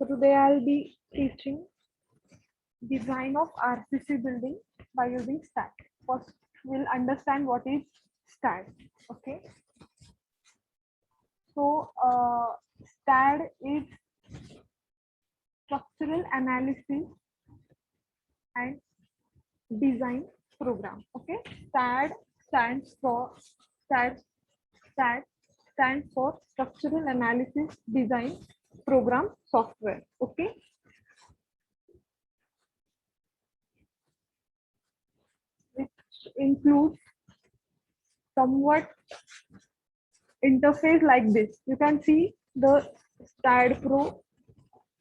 So today I'll be teaching design of RCC building by using STAAD. First, we'll understand what is STAAD. Okay. So STAAD is structural analysis and design program. Okay. STAAD stands for STAAD stands for structural analysis design program software. Okay. Which includes somewhat interface like this. You can see the STAAD Pro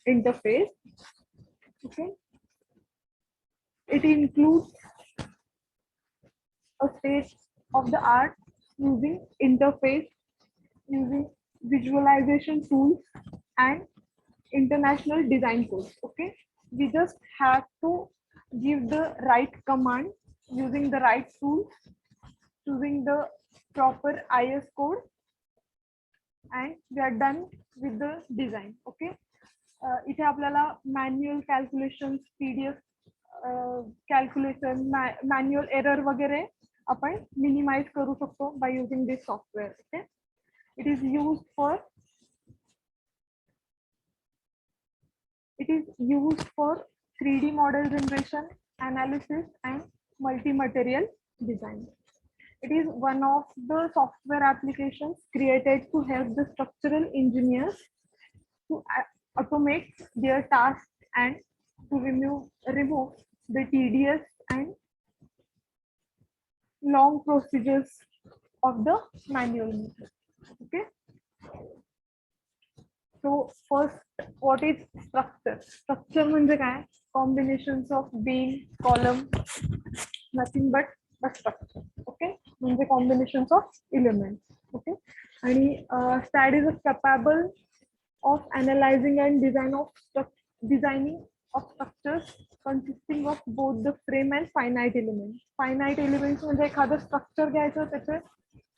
interface. Okay. It includes a state of the art using interface, using visualization tools and international design codes. Okay. We just have to give the right command using the right tools, choosing the proper IS code, and we are done with the design. Okay. इथे आपल्याला manual calculation PDF calculation manual error वगैरे आपण minimise करू शकतो by using this software. Okay. It is used for 3D model generation, analysis and multi-material design. It is one of the software applications created to help the structural engineers to automate their tasks and to remove the tedious and long procedures of the manual method. Okay. So first, what is structure? Structure म्हणजे काय? Combinations of beam, column, nothing but a structure. Okay. म्हणजे combinations of elements. Okay. आणि STAAD is capable of analyzing and designing of structures consisting of both the frame and finite elements. Finite elements म्हणजे एखादं structure घ्यायचं, त्याचे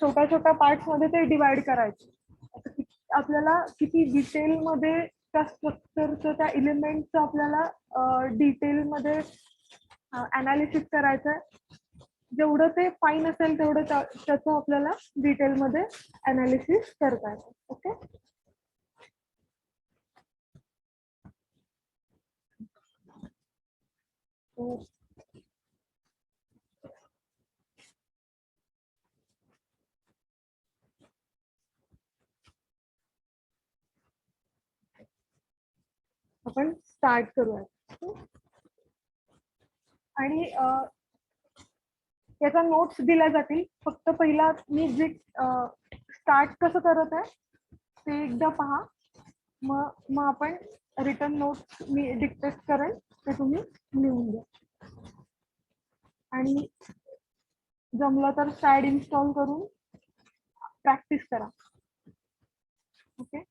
छोट्या छोट्या parts मध्ये ते डिवाइड करायचे. आपल्याला किती डिटेल मध्ये त्या स्ट्रक्चरचं त्या एलिमेंटचं आपल्याला डिटेल मध्ये अनालिसिस करायचं. जेवढं ते फाईन असेल तेवढं त्याचं आपल्याला डिटेल मध्ये अनालिसिस करता येतं. ओके. आपण स्टार्ट करूया. आणि याचा नोट्स दिल्या जातील. फक्त पहिला मी जे स्टार्ट कसं करत आहे ते एकदा पहा. मग आपण रिटर्न नोट्स मी डिक्टेट करेन, ते तुम्ही लिहून घ्या. आणि जमलं तर STAAD इन्स्टॉल करून प्रॅक्टिस करा. ओके.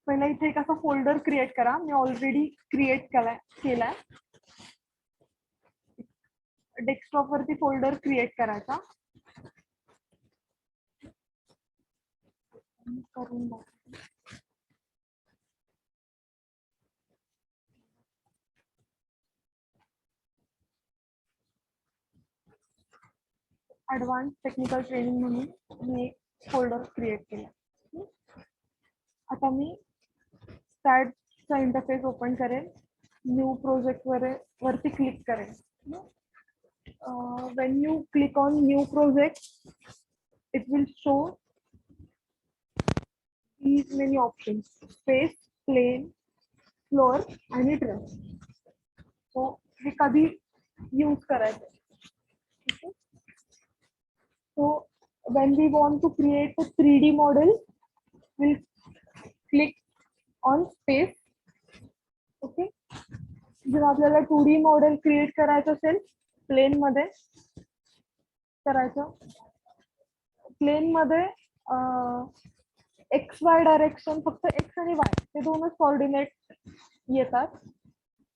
पहिला इथे एक असा फोल्डर क्रिएट करा. मी ऑलरेडी क्रिएट केलाय. डेस्कटॉप वरती फोल्डर क्रिएट करायचा. करून ऍडव्हान्स टेक्निकल ट्रेनिंग म्हणून मी एक फोल्डर क्रिएट केला. आता मी STAADचा इंटरफेस ओपन करेन. न्यू प्रोजेक्ट वरती क्लिक करेन. when you click on new project, it will show these many options: space, plane, floor and truss. So we कधी use करायचं. Okay. So when we want to create a 3D model, we'll click on space. Okay. जर आपल्याला 2D model create करायचं असेल, plane मध्ये करायचं. Plane मध्ये XY direction, फक्त X आणि Y हे दोनच कोऑर्डिनेट येतात.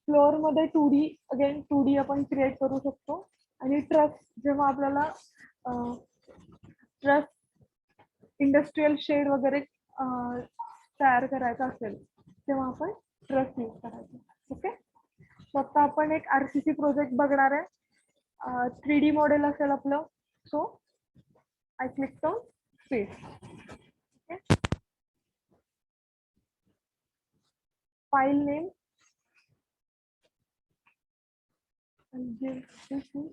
फ्लोअर मध्ये 2D, अगेन 2D आपण क्रिएट करू शकतो. आणि ट्रस, जेव्हा आपल्याला ट्रस इंडस्ट्रियल शेड वगैरे तयार करायचा असेल तेव्हा आपण ट्रस्ट यूज करायचं. ओके, आता आपण एक आरसीसी प्रोजेक्ट बघणार आहे. 3D मॉडेल असेल आपलं. So I click on space. Okay, file name and give this is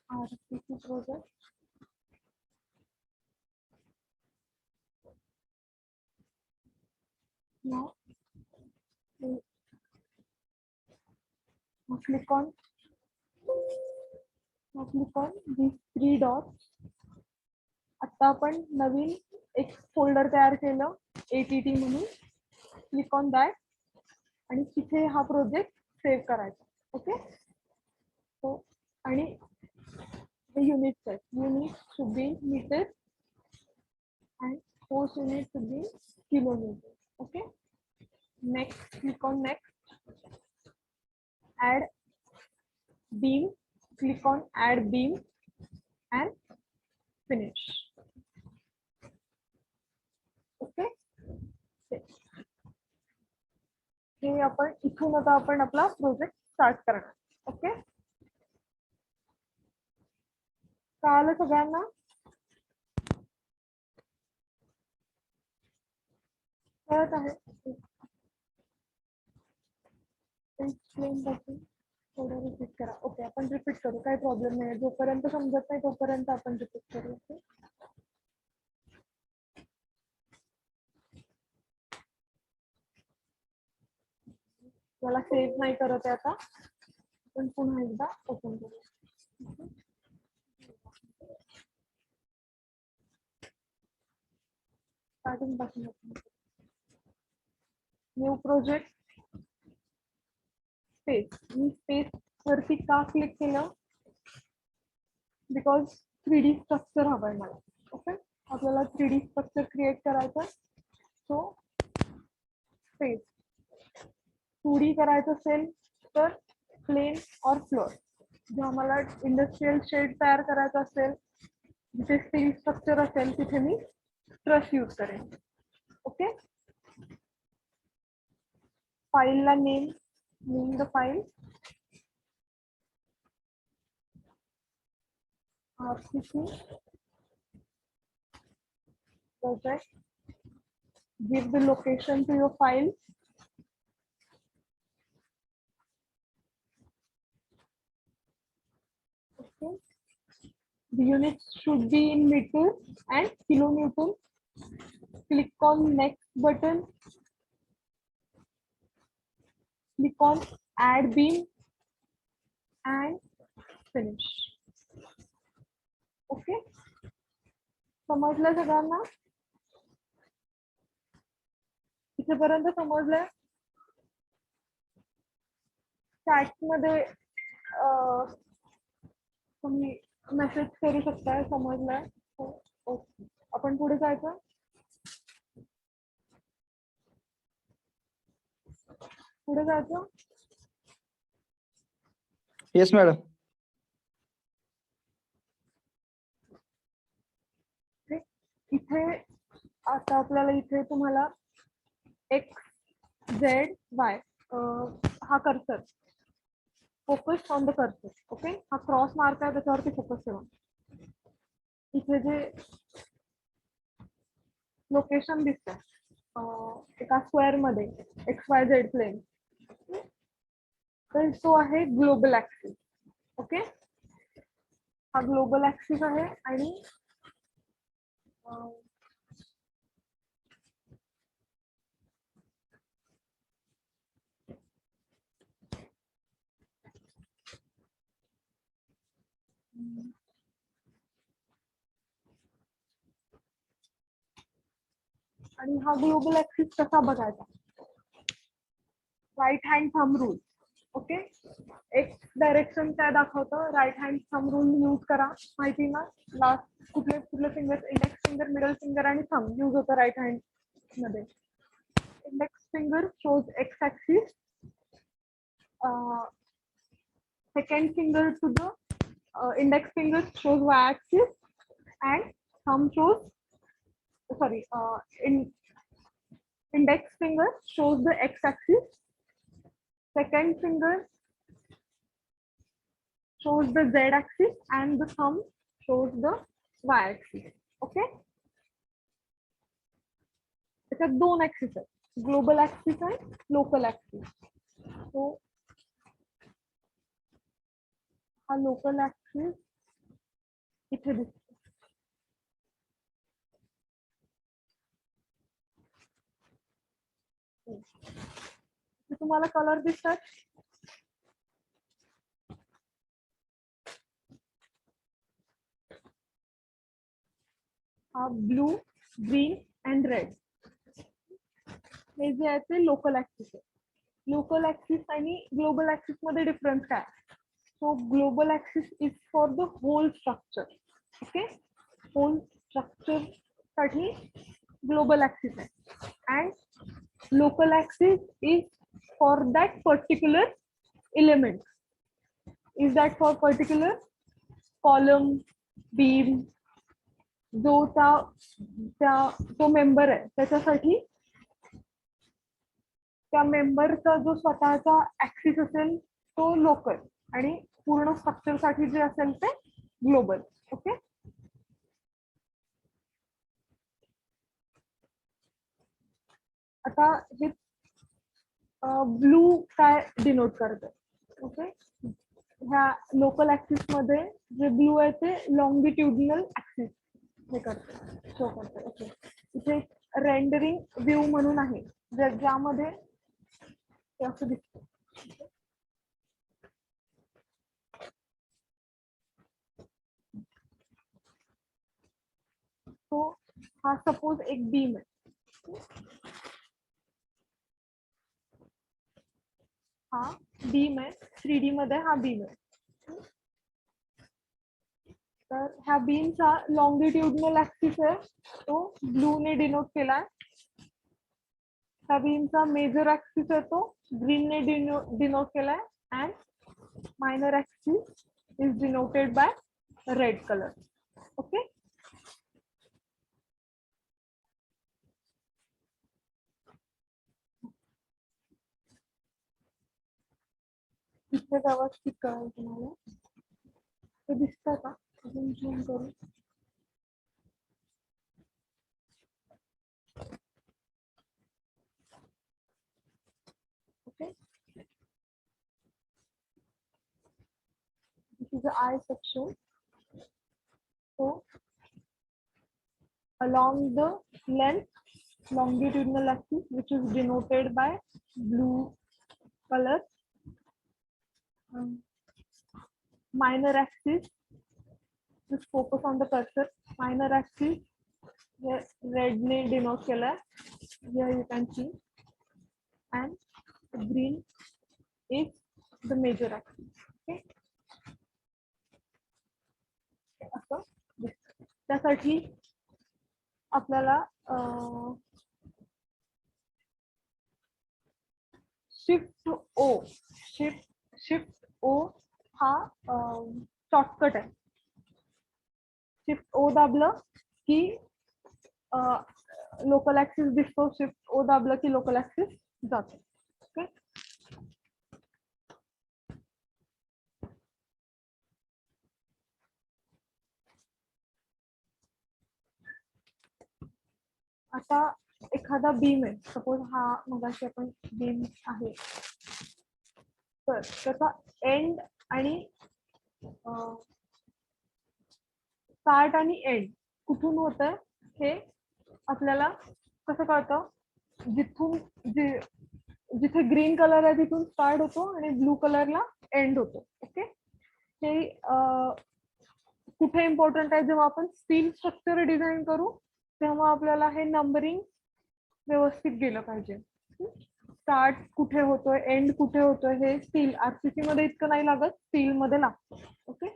RCC project. Now click on these three dots. आता आपण नवीन एक फोल्डर तयार केलं ATT म्हणून. क्लिक ऑन दॅट आणि तिथे हा प्रोजेक्ट सेव्ह करायचा. ओके, सो आणि युनिट्स आहेत. Unit should be meter and force unit should be kilonewton. Okay, next click on next, add beam, click on add beam and finish. Okay, हे आपण इथून आता आपण आपला प्रोजेक्ट स्टार्ट करणार. Okay, कळालं सगळ्यांना? कळत आहे? एक्सप्लेन बटन थोडं रिपीट करा. ओके, आपण रिपीट करू, काही प्रॉब्लेम नाही. जोपर्यंत समजत नाही तोपर्यंत आपण रिपीट करू. ओके, मला सेव्ह नाही करत आहे आता. आपण पुन्हा एकदा ओपन करू. स्टार्टिंग पासून न्यू प्रोजेक्ट स्पेस. मी स्पेस वरती का क्लिक केलं? बिकॉज 3D स्ट्रक्चर हवंय मला. ओके, आपल्याला 3D स्ट्रक्चर क्रिएट करायचं. So space. 2D करायचं असेल तर प्लेन और फ्लोर. जे आम्हाला इंडस्ट्रियल शेड तयार करायचं असेल, जिथे स्टील स्ट्रक्चर असेल तिथे मी ट्रस यूज करेन. ओके, फाईलला name the file RCC project. Give the location to your file. Okay, the units should be in meter and kilonewton. Click on next button. Click on add beam and finish. Okay, समजलं सगळ्यांना? इथेपर्यंत समजलंय? Chat मध्ये तुम्ही message करू शकता समजलंय. Okay, आपण पुढे जायचं. पुढे जायचं. Yes madam. इथे आता आपल्याला इथे तुम्हाला X Z Y हा cursor, focus on the cursor. Okay, हा क्रॉस मार्क आहे त्याच्यावरती फोकस ठेवा. इथे जे लोकेशन दिसतंय एका स्क्वेअर मध्ये XYZ प्लेन, तर तो आहे ग्लोबल ऍक्सिस. ओके, हा ग्लोबल ऍक्सिस आहे आणि आणि हा ग्लोबल ऍक्सिस कसा बघायचा? Right hand thumb rule. Okay, X direction काय दाखवतं? Right hand thumb rule use करा. माहिती ना, लास्ट कुठले कुठले finger, index finger, middle finger आणि थंब यूज होतं राईट हँड मध्ये. Index finger shows X axis, second finger to the index finger shows y axis and thumb shows, sorry, in Index finger shows the x-axis. Second finger shows the z-axis, and the thumb shows the y-axis. Okay. त्याच्यात दोन axis आहेत, global axis आणि local axis. So हा local axis इथे दिसतो. तुम्हाला colour दिसतात. Blue, green and red हे जे आहे ते लोकल ऍक्सिस आहे. लोकल ऍक्सिस आणि ग्लोबल ऍक्सिस मध्ये डिफरन्स काय? So global axis is for the whole structure. Okay, whole structure साठी ग्लोबल ऍक्सिस आहे, and local axis is for that particular element. Is that for particular column, beam, जो तो member आहे त्याच्यासाठी त्या मेंबरचा जो स्वतःचा ऍक्सिस असेल तो लोकल, आणि पूर्ण स्ट्रक्चर साठी जे असेल ते ग्लोबल. ओके, आता हे ब्लू काय डिनोट करते? ओके, ह्या लोकल ऍक्सिस मध्ये जे ब्लू आहे ते लॉंगिट्युडिनल ऍक्सिस हे करते, शो करते. ओके, इथे रेंडरिंग व्ह्यू म्हणून आहे ज्यामध्ये ते असं दिसतं. तो हा सपोज एक बीम आहे, हा बीम आहे 3D मध्ये, हा बीम आहे. तर ह्या बीमचा लॉंगिट्युडिनल ऍक्सिस आहे तो ब्लू ने डिनोट केलाय. ह्या बीमचा मेजर ऍक्सिस आहे तो ग्रीन ने डिनोट केलाय, and minor axis is denoted by red colour. Okay, इथे व्यवस्थित कळेल तुम्हाला. ते दिसतं का? अजून झूम करू. Okay, this is the eye section. So along the length, longitudinal axis, which is denoted by blue color, minor axis, just focus on the cursor, minor axis, red ने denote color, here you can see, and the green is the major axis. Okay, असं दिसतं. त्यासाठी आपल्याला shift ओ हा shortcut आहे. Shift ओ दाबलं की local axis दिसतो, शिफ्ट ओ दाबलं की लोकल ऍक्सिस जातो. ओके, आता एखादा बीम आहे, सपोज हा मगाशी आपण बीम आहे, तर त्याचा एंड आणि स्टार्ट आणि एंड कुठून होत आहे हे आपल्याला कसं कळतं? जिथून जिथे ग्रीन कलर आहे तिथून स्टार्ट होतो आणि ब्लू कलरला एंड होतो. ओके, हे कुठे इम्पॉर्टंट आहे? जेव्हा आपण स्टील स्ट्रक्चर डिझाईन करू तेव्हा आपल्याला हे नंबरिंग व्यवस्थित गेलं पाहिजे. स्टार्ट कुठे होतोय, एंड कुठे होतोय, हे स्टील आरसीसी मध्ये इतकं नाही लागत, स्टील मध्ये लागतं. ओके,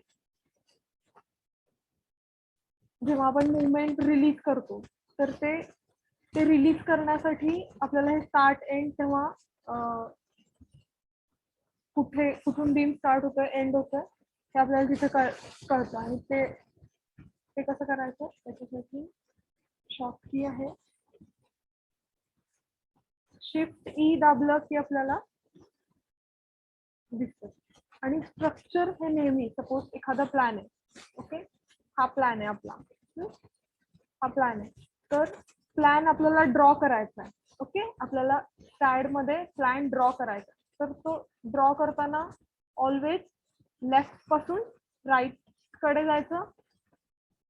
जेव्हा आपण मुवमेंट रिलीज करतो तर ते रिलीज करण्यासाठी आपल्याला हे स्टार्ट एंड तेव्हा कुठून बीम स्टार्ट होतोय एंड होतोय हे आपल्याला तिथे कळतं. आणि ते कसं करायचं त्याच्यासाठी शॉर्ट की आहे शिफ्ट ई दाबलं की आपल्याला दिसतं. आणि स्ट्रक्चर हे नेहमी सपोज एखादा प्लॅन आहे, ओके, हा प्लॅन आहे आपला, हा प्लॅन आहे, तर प्लॅन आपल्याला ड्रॉ करायचा आहे, ओके, आपल्याला पॅड मध्ये प्लॅन ड्रॉ करायचा, तर तो ड्रॉ करताना ऑलवेज लेफ्ट पासून राईट कडे जायचं,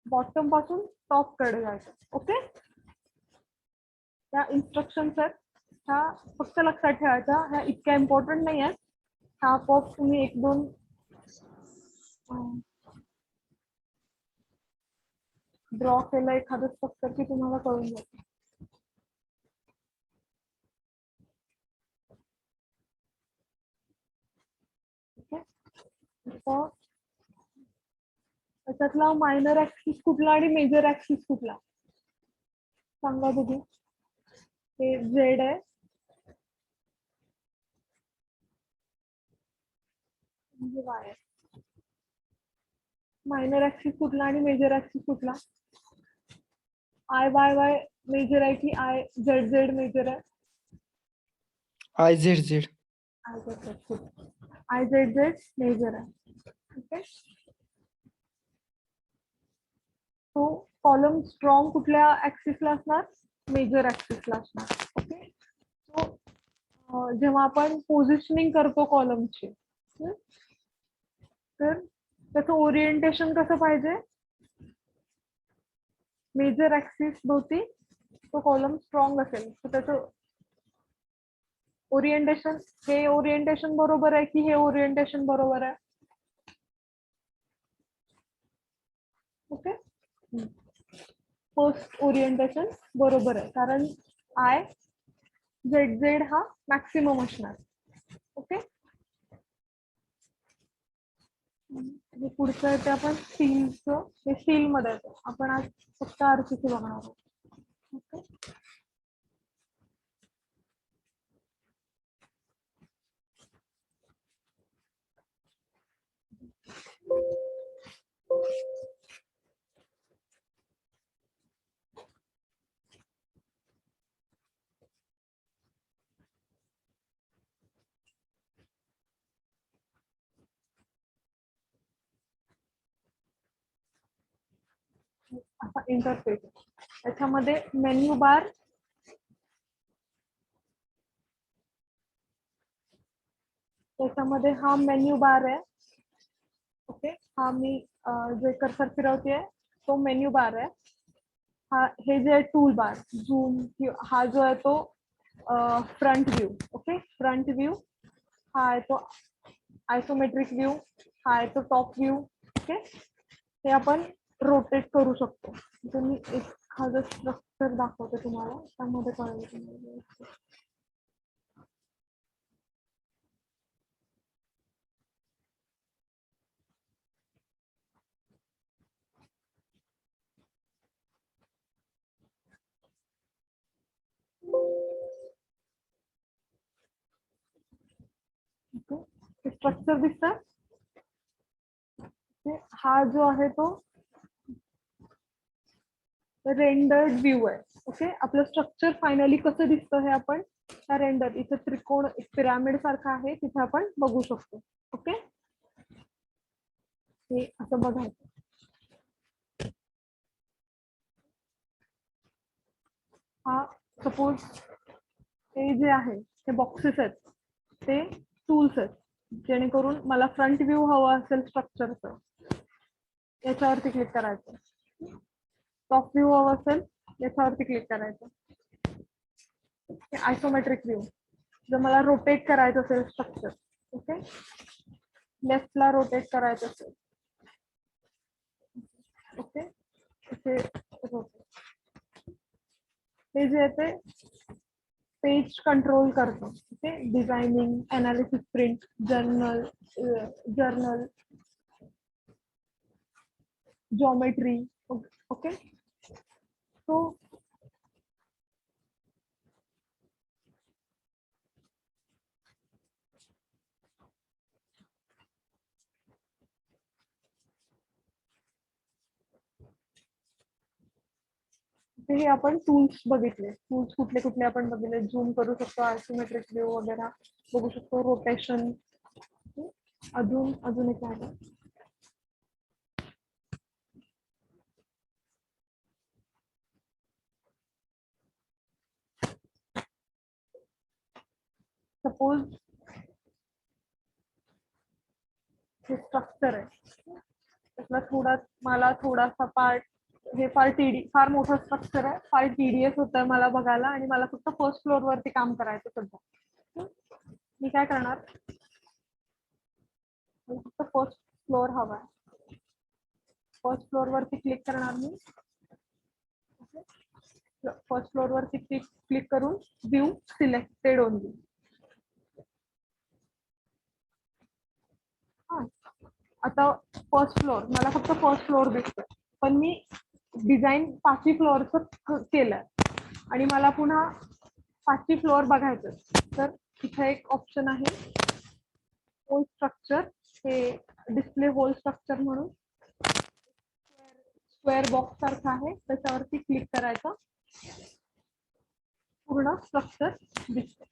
बॉटम पासून टॉप कडे जायचं, ओके. त्या इन्स्ट्रक्शन्स आहेत, ह्या फक्त लक्षात ठेवायच्या, ह्या इतक्या इम्पॉर्टंट नाही आहेत. हा पॉप तुम्ही एक दोन ड्रॉ केलं एखादं स्ट्रक्चर की तुम्हाला कळून जाईल. त्याच्यातला मायनर ऍक्सिस कुठला आणि मेजर ऍक्सिस कुठला सांगा बघू. हे झेड आहे, म्हणजे वाय आहे. मायनर ऍक्सिस कुठला आणि मेजर ऍक्सिस कुठला? आय वाय वाय मेजर आहे की आय झेड झेड मेजर आहे? I Z Z. I Z Z major आहे, ओके. तो कॉलम स्ट्रॉंग कुठल्या ऍक्सिसला असणार? मेजर ऍक्सिसला असणार, ओके. सो जेव्हा आपण पोझिशनिंग करतो कॉलमची, तर त्याचं ओरिएंटेशन कसं पाहिजे? मेजर ऍक्सिस भोवती तो कॉलम स्ट्रॉंग असेल, तर त्याचं ओरिएंटेशन, हे ओरिएंटेशन बरोबर आहे की हे ओरिएंटेशन बरोबर आहे? ओके, फर्स्ट ओरिएंटेशन बरोबर आहे, कारण आय झेड झेड हा मॅक्सिमम असणार, ओके. हे पुढचं आहे ते आपण स्टीलचं, हे स्टील मध्ये येतं, आपण आज फक्त आरसीसी बघणार आहोत, ओके. असा इंटरफेस, त्याच्यामध्ये मेन्यू बार, त्याच्यामध्ये हा मेन्यू बार आहे, ओके. हा मी जे कर्सर फिरवते तो मेन्यू बार आहे. हा हे जे आहे टूल बार, झूम, हा जो आहे तो front view, okay. Front view हा आहे तो आयसोमेट्रिक व्ह्यू, हा आहे तो टॉप व्ह्यू, ओके. हे आपण रोटेट करू शकतो. मी एखादं स्ट्रक्चर दाखवते तुम्हाला, त्यामध्ये कळेल तुम्हाला. स्ट्रक्चर दिसतं, हा जो आहे तो रेंडर्ड व्ह्यू आहे, ओके. आपलं स्ट्रक्चर फायनली कसं दिसतं हे आपण त्या रेंडर, इथे त्रिकोण एक पिरामिड सारखा आहे तिथे आपण बघू शकतो, ओके. हे असं बघायचं. हा सपोज हे जे आहे ते बॉक्सेस आहेत, ते टूल्स आहेत, जेणेकरून मला फ्रंट व्ह्यू हवं असेल स्ट्रक्चरचं, याच्यावरती क्लिक करायचं. टॉप व्ह्यू हवं असेल याच्यावरती क्लिक करायचं. आयसोमेट्रिक व्ह्यू, जर मला रोटेट करायचं असेल स्ट्रक्चर, ओके, लेफ्टला रोटेट करायचं असेल, ओके, इथे रोटेट. हे जे आहे ते पेज कंट्रोल करतो, okay. Designing, analysis, print, journal, journal, geometry, okay. तो इथे आपण टूल्स बघितले. टूल्स कुठले कुठले आपण बघितले. झूम करू शकतो, आयसोमेट्रिक व्ह्यू वगैरे बघू शकतो, रोटेशन. अजून एक आहे. सपोज हे स्ट्रक्चर आहे, त्यातला मला थोडासा पार्ट, हे फार मोठं स्ट्रक्चर आहे, फार टीडीएस होत आहे मला बघायला, आणि मला फक्त फर्स्ट फ्लोअर वरती काम करायचं सध्या. मी काय करणार, मला फक्त फर्स्ट फ्लोअर हवा आहे. फर्स्ट फ्लोअर वरती क्लिक करणार मी. फर्स्ट फ्लोअर वरती क्लिक करून व्ह्यू सिलेक्टेड ओनली. आता फर्स्ट फ्लोअर, मला फक्त फर्स्ट फ्लोअर दिसतोय, पण मी डिझाईन 5वी फ्लोअरचं केलंय आणि मला पुन्हा 5वी फ्लोअर बघायचं. तर इथे एक ऑप्शन आहे होल स्ट्रक्चर, हे डिस्प्ले होल स्ट्रक्चर म्हणून स्क्वेअर बॉक्स सारखं आहे, त्याच्यावरती क्लिक करायचं, पूर्ण स्ट्रक्चर दिसतं.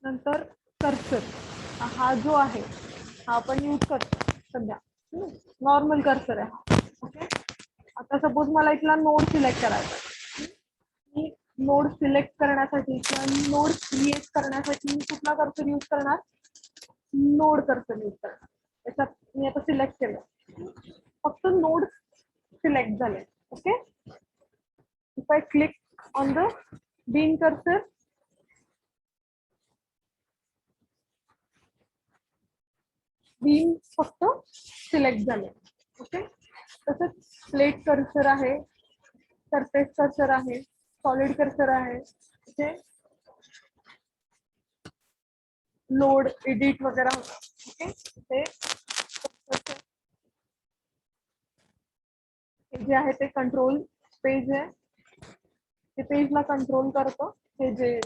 नंतर कर्सर, हा जो आहे हा आपण यूज करतो सध्या, नॉर्मल कर्सर आहे. ओके, आता सपोज मला इथला नोड सिलेक्ट करायचा. मी नोड सिलेक्ट करण्यासाठी किंवा नोड क्रिएट करण्यासाठी मी कुठला कर्सर यूज करणार, नोड कर्सर यूज करणार. त्याच्यात मी आता सिलेक्ट केलं, फक्त नोड सिलेक्ट झाले. Okay, if I click on the beam cursor, beam फक्त सिलेक्ट झाले. ओके, तसंच प्लेट कर्सर आहे, सरफेस कर्सर आहे, सॉलिड कर्सर आहे, इथे लोड एडिट वगैरे होतं. ओके, ते जे आहे ते कंट्रोल पेज आहे, ते पेजला कंट्रोल करतो. हे जे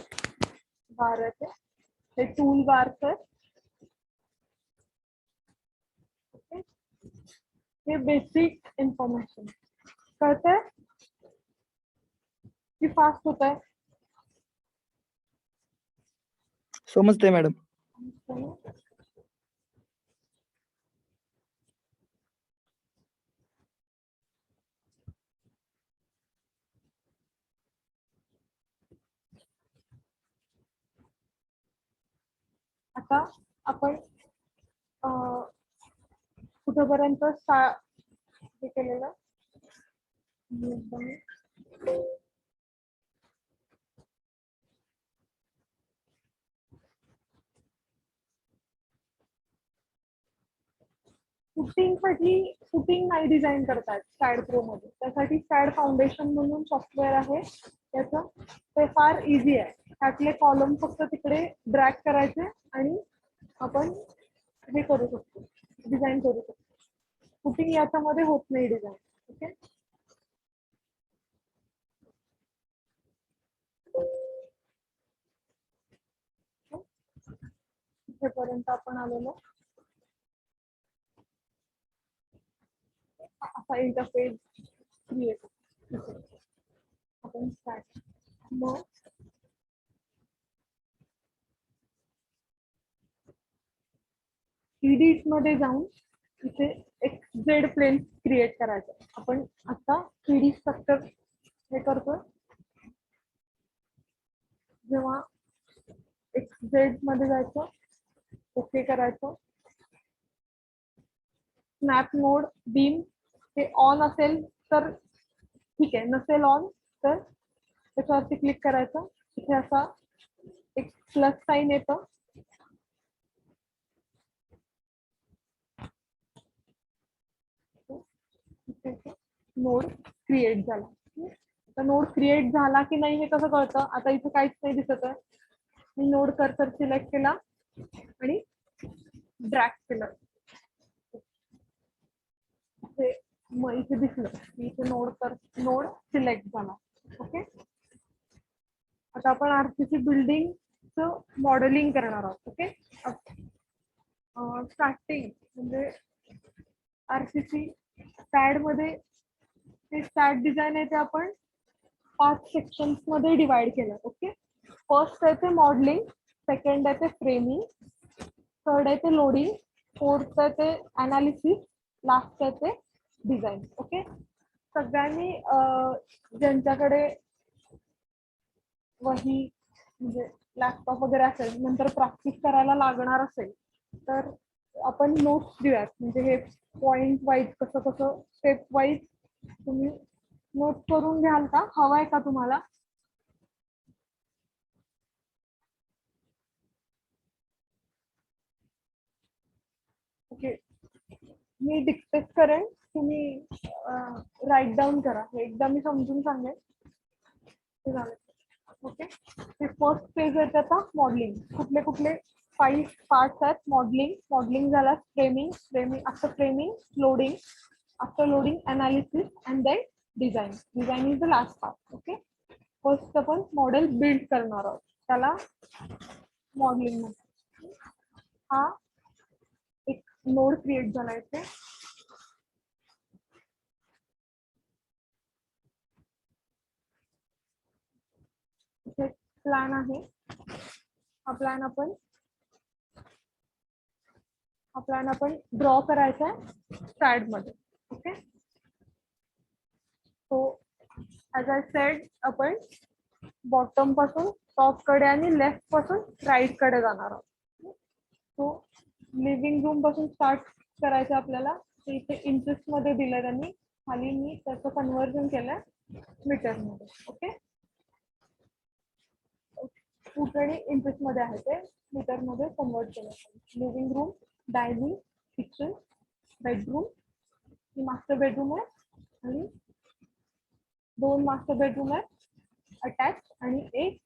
बार आहे ते टूल बार्स आहे. ओके, हे बेसिक इन्फॉर्मेशन कळतंय की फास्ट होत आहे? समजते मॅडम. आता आपण कुठपर्यंत हे केलेलं, फुटिंग नाही डिझाईन करतात स्टॅड प्रो मध्ये. त्यासाठी स्टॅड फाउंडेशन म्हणून सॉफ्टवेअर आहे त्याचं, ते फार इझी आहे. त्यातले कॉलम फक्त तिकडे ड्रॅग करायचे आणि आपण हे करू शकतो, डिझाईन करू शकतो. फुटिंग याच्यामध्ये होत नाही डिझाईन. ओके, इथेपर्यंत आपण आलेलो. असा इंटरफेस क्रिएट आपण स्टार्ट. मग एडिट मध्ये जाऊन इथे XZ प्लेन क्रिएट करायचं. आपण आता 3D स्ट्रक्चर हे करतोय. जेव्हा XZ मध्ये जायचं, ओके करायचं, स्नॅप मोड बीम हे ऑन असेल तर ठीक आहे, नसेल ऑन तर त्याच्यावरती क्लिक करायचं. इथे असा एक प्लस साइन येतं, नोड क्रिएट झाला. तर नोड क्रिएट झाला की नाही हे कसं कळतं? आता इथे काहीच नाही दिसत आहे. मी नोड कर्सर सिलेक्ट केला आणि ड्रॅग केलं, मग इथे दिसलं की इथे नोड सिलेक्ट झाला. ओके, आता आपण आरसीसी बिल्डिंगचं मॉडेलिंग करणार आहोत. ओके, स्टार्टिंग म्हणजे आरसीसी स्टॅड मध्ये ते स्टॅड डिझाईन आहे ते आपण 5 सेक्शन्स मध्ये डिवाइड केलं. ओके, फर्स्ट आहे ते मॉडेलिंग, सेकंड आहे ते फ्रेमिंग, थर्ड आहे ते लोडिंग, फोर्थ आहे ते अनालिसिस, लास्ट आहे ते डिझाईन. ओके, सगळ्यांनी ज्यांच्याकडे वही म्हणजे लॅपटॉप वगैरे असेल, नंतर प्रॅक्टिस करायला लागणार असेल तर आपण नोट्स देऊयात. म्हणजे हे पॉइंट वाईज कसं कसं स्टेप वाईज तुम्ही नोट करून घ्याल का? हवाय का तुम्हाला? ओके, मी डिस्कस करेन, तुम्ही राईट डाऊन करा. हे एकदा मी समजून सांगेन. ते झालं. ओके, ते फर्स्ट पेज आहे आता मॉडेलिंग. कुठले कुठले 5 पार्ट्स आहेत? मॉडेलिंग झाला, framing after framing, loading after loading, analysis and then design is the last part. Okay, first आपण मॉडेल बिल्ड करणार आहोत, त्याला मॉडेलिंग म्हणतात. हा एक नोड क्रिएट झाला इथे. इथे प्लॅन आहे. हा प्लॅन आपण ड्रॉ करायचा आहे स्लाइड मध्ये. Okay, so as I said आपण बॉटम पासून टॉप कडे आणि लेफ्ट पासून राईट कडे जाणार आहोत. सो लिव्हिंग रूम पासून स्टार्ट करायचं आपल्याला. ते इथे इंचेस मध्ये दिलं त्यांनी, खाली मी त्याचं कन्व्हर्जन केलंय मीटर मध्ये. ओके, फूट आणि इंचेस मध्ये आहे ते मीटर मध्ये कन्वर्ट केलं. Living room, dining, kitchen, bedroom, ही मास्टर बेडरूम आहे आणि 2 मास्टर बेडरूम आहे अटॅच आणि 1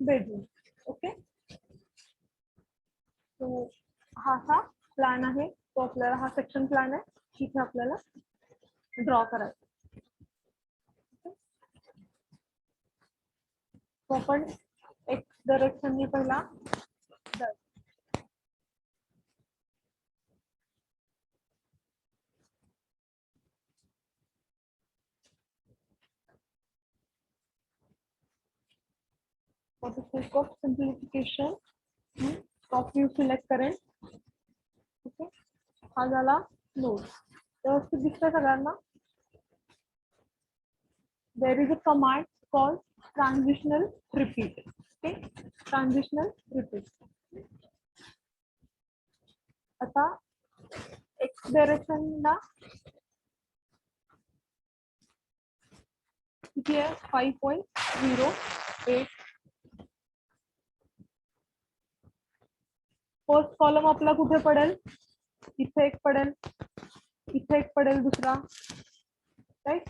बेडरूम. ओके, सो हा प्लॅन आहे. तो आपल्याला हा सेक्शन प्लॅन आहे, तिथे आपल्याला ड्रॉ करायचा. तो आपण एक डायरेक्शननी पहिला for the sake of simplification top view select करेन. ओके, हा झाला नोड. व्यवस्थित दिसतंय सगळ्यांना? there is a command called transitional repeat. Okay, transitional repeat. आता x डायरेक्शन ला किती आहे? 5.08. फर्स्ट कॉलम आपला कुठे पडेल? इथे एक पडेल, इथे एक पडेल, दुसरा राईट,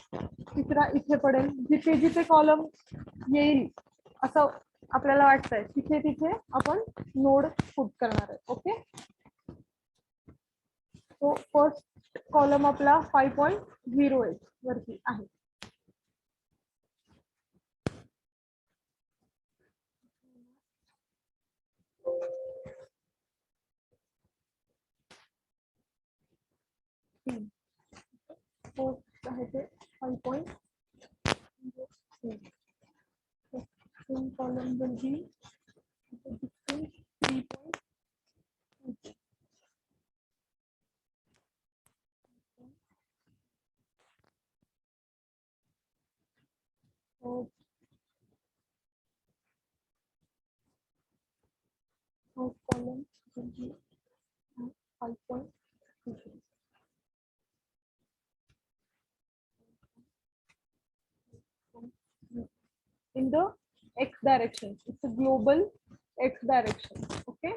तिसरा इथे पडेल. जिथे जिथे कॉलम येईल असं आपल्याला वाटतंय तिथे तिथे आपण नोड पुट करणार आहे. ओके, तो फर्स्ट कॉलम आपला 5.08 वरती आहे. आहे ते 5.08. Column will be 3.2. column will be 5.2. in the x direction. It's a global x direction. Okay.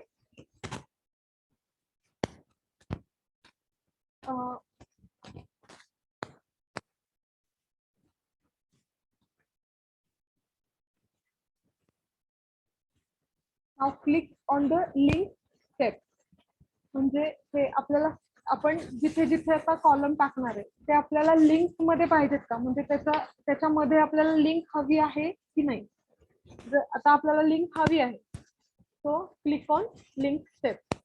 Now click on the link step. म्हणजे ते आपल्याला आपण जिथे जिथे आता कॉलम टाकणार आहे ते आपल्याला लिंक मध्ये पाहिजेत का? म्हणजे त्याच्यामध्ये आपल्याला लिंक हवी आहे की नाही? जर आता आपल्याला लिंक हवी आहे, so click on link step,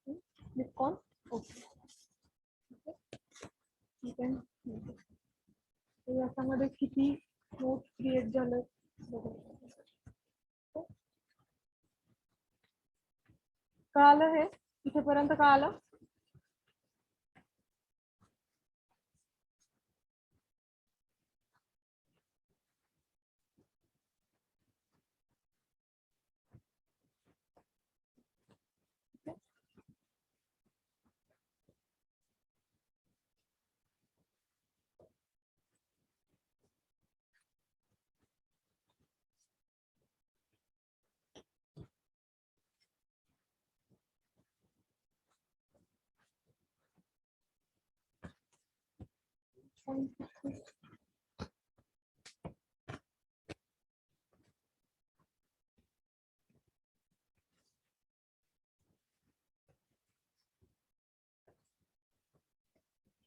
click on okay. याच्यामध्ये किती नोट क्रिएट झालं कळालं? हे इथेपर्यंत कळालं?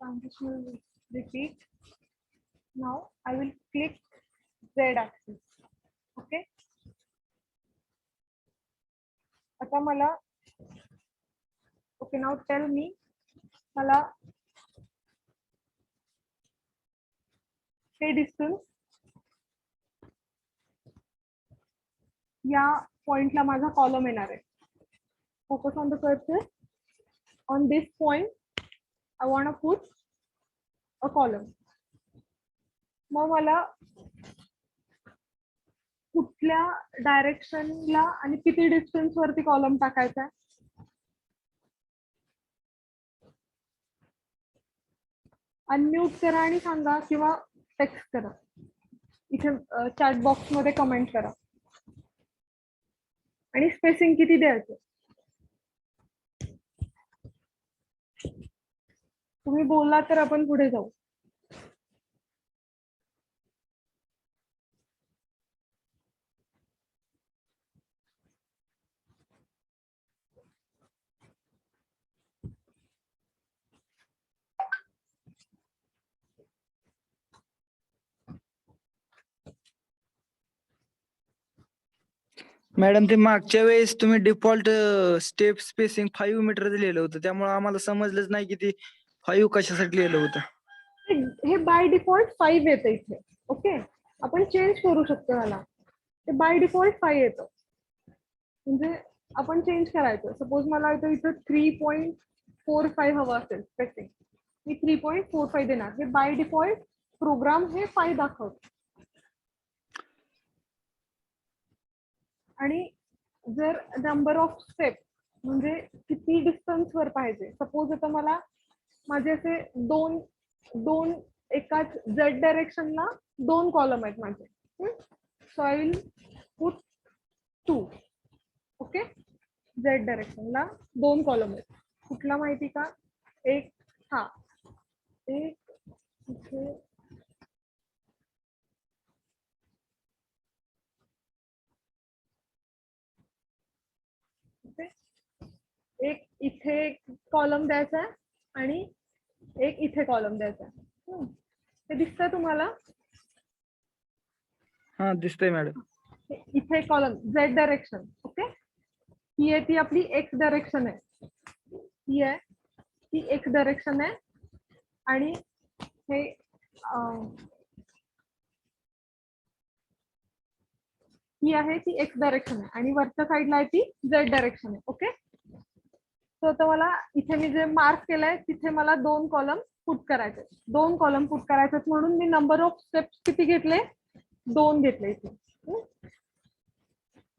Transition will repeat. Now I will click Z axis. Okay. आता मला okay, now tell me मला हे डिस्टन्स या पॉइंटला माझा कॉलम येणार आहे. Focus on the cursor. On this point I want to put a column. मग मला कुठल्या डायरेक्शनला आणि किती डिस्टन्स वरती कॉलम टाकायचा आहे? अनम्यूट करा आणि सांगा किंवा टेक्स्ट करा. इथे चॅट बॉक्स मध्ये कमेंट करा. आणि स्पेसिंग किती द्यायचं? तुम्ही बोलला तर आपण पुढे जाऊ. मॅडम ते मागच्या वेळेस तुम्ही डिफॉल्ट स्टेप स्पेसिंग 5 मीटर दिलेलं होतं, त्यामुळे आम्हाला समजलंच नाही की ते 5 कशासाठी लिहिलं होतं. हे बाय डिफॉल्ट 5 येतं इथे. ओके, आपण चेंज करू शकतो याला. ते बाय डिफॉल्ट 5 येतं, म्हणजे आपण चेंज करायचं. सपोज मला इथं 3.45 हवं असेल स्पेसिंग, मी 3.45 देणार. हे बाय डिफॉल्ट प्रोग्राम हे 5 दाखवतो. आणि जर नंबर ऑफ स्टेप म्हणजे किती डिस्टन्स वर पाहिजे. सपोज आता मला माझे असे दोन एकाच झेड डायरेक्शनला 2 कॉलम आहेत माझे. So I will put 2. Okay, Z डायरेक्शनला 2 कॉलम आहेत. कुठला माहिती का? एक हा, एक इथे, एक इथे कॉलम द्यायचा आहे आणि एक इथे कॉलम द्यायचा आहे. ते दिसतंय तुम्हाला? हा दिसतंय मॅडम. इथे कॉलम झेड डायरेक्शन. ओके, ही आहे ती आपली एक्स डायरेक्शन आहे. ही आहे ती एक्स डायरेक्शन आहे आणि हे ही आहे ती एक्स डायरेक्शन आहे आणि वरच्या साईडला आहे ती झेड डायरेक्शन आहे. ओके, तर आता मला इथे मी जे मार्क केलंय तिथे मला 2 कॉलम पुट करायचे. 2 कॉलम पुट करायचे म्हणून मी नंबर ऑफ स्टेप्स किती घेतले? 2 घेतले इथे.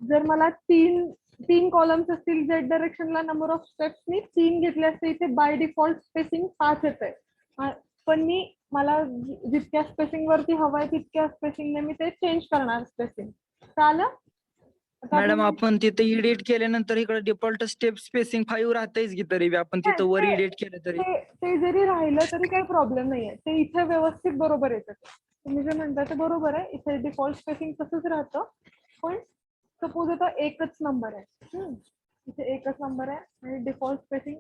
जर मला तीन कॉलम्स असतील झेड डायरेक्शनला, नंबर ऑफ स्टेप्स मी 3 घेतले असते. इथे बाय डिफॉल्ट स्पेसिंग 5 येत आहे, पण मला जितक्या स्पेसिंग वरती हवंय तितक्या स्पेसिंगने मी ते चेंज करणार स्पेसिंग. चालेल मॅडम आपण तिथे एडिट केल्यानंतर इकडे डिफॉल्ट स्टेप स्पेसिंग 5 राहतेच की, तरी आपण तिथं वर एडिट केलं तरी ते जरी राहिलं तरी काही प्रॉब्लेम नाहीये. ते इथे व्यवस्थित बरोबर येतं. तुम्ही जे म्हणता ते बरोबर आहे. इथे डिफॉल्ट स्पेसिंग तसंच राहतं. पण सपोज आता एकच नंबर आहे, इथे एकच नंबर आहे आणि default spacing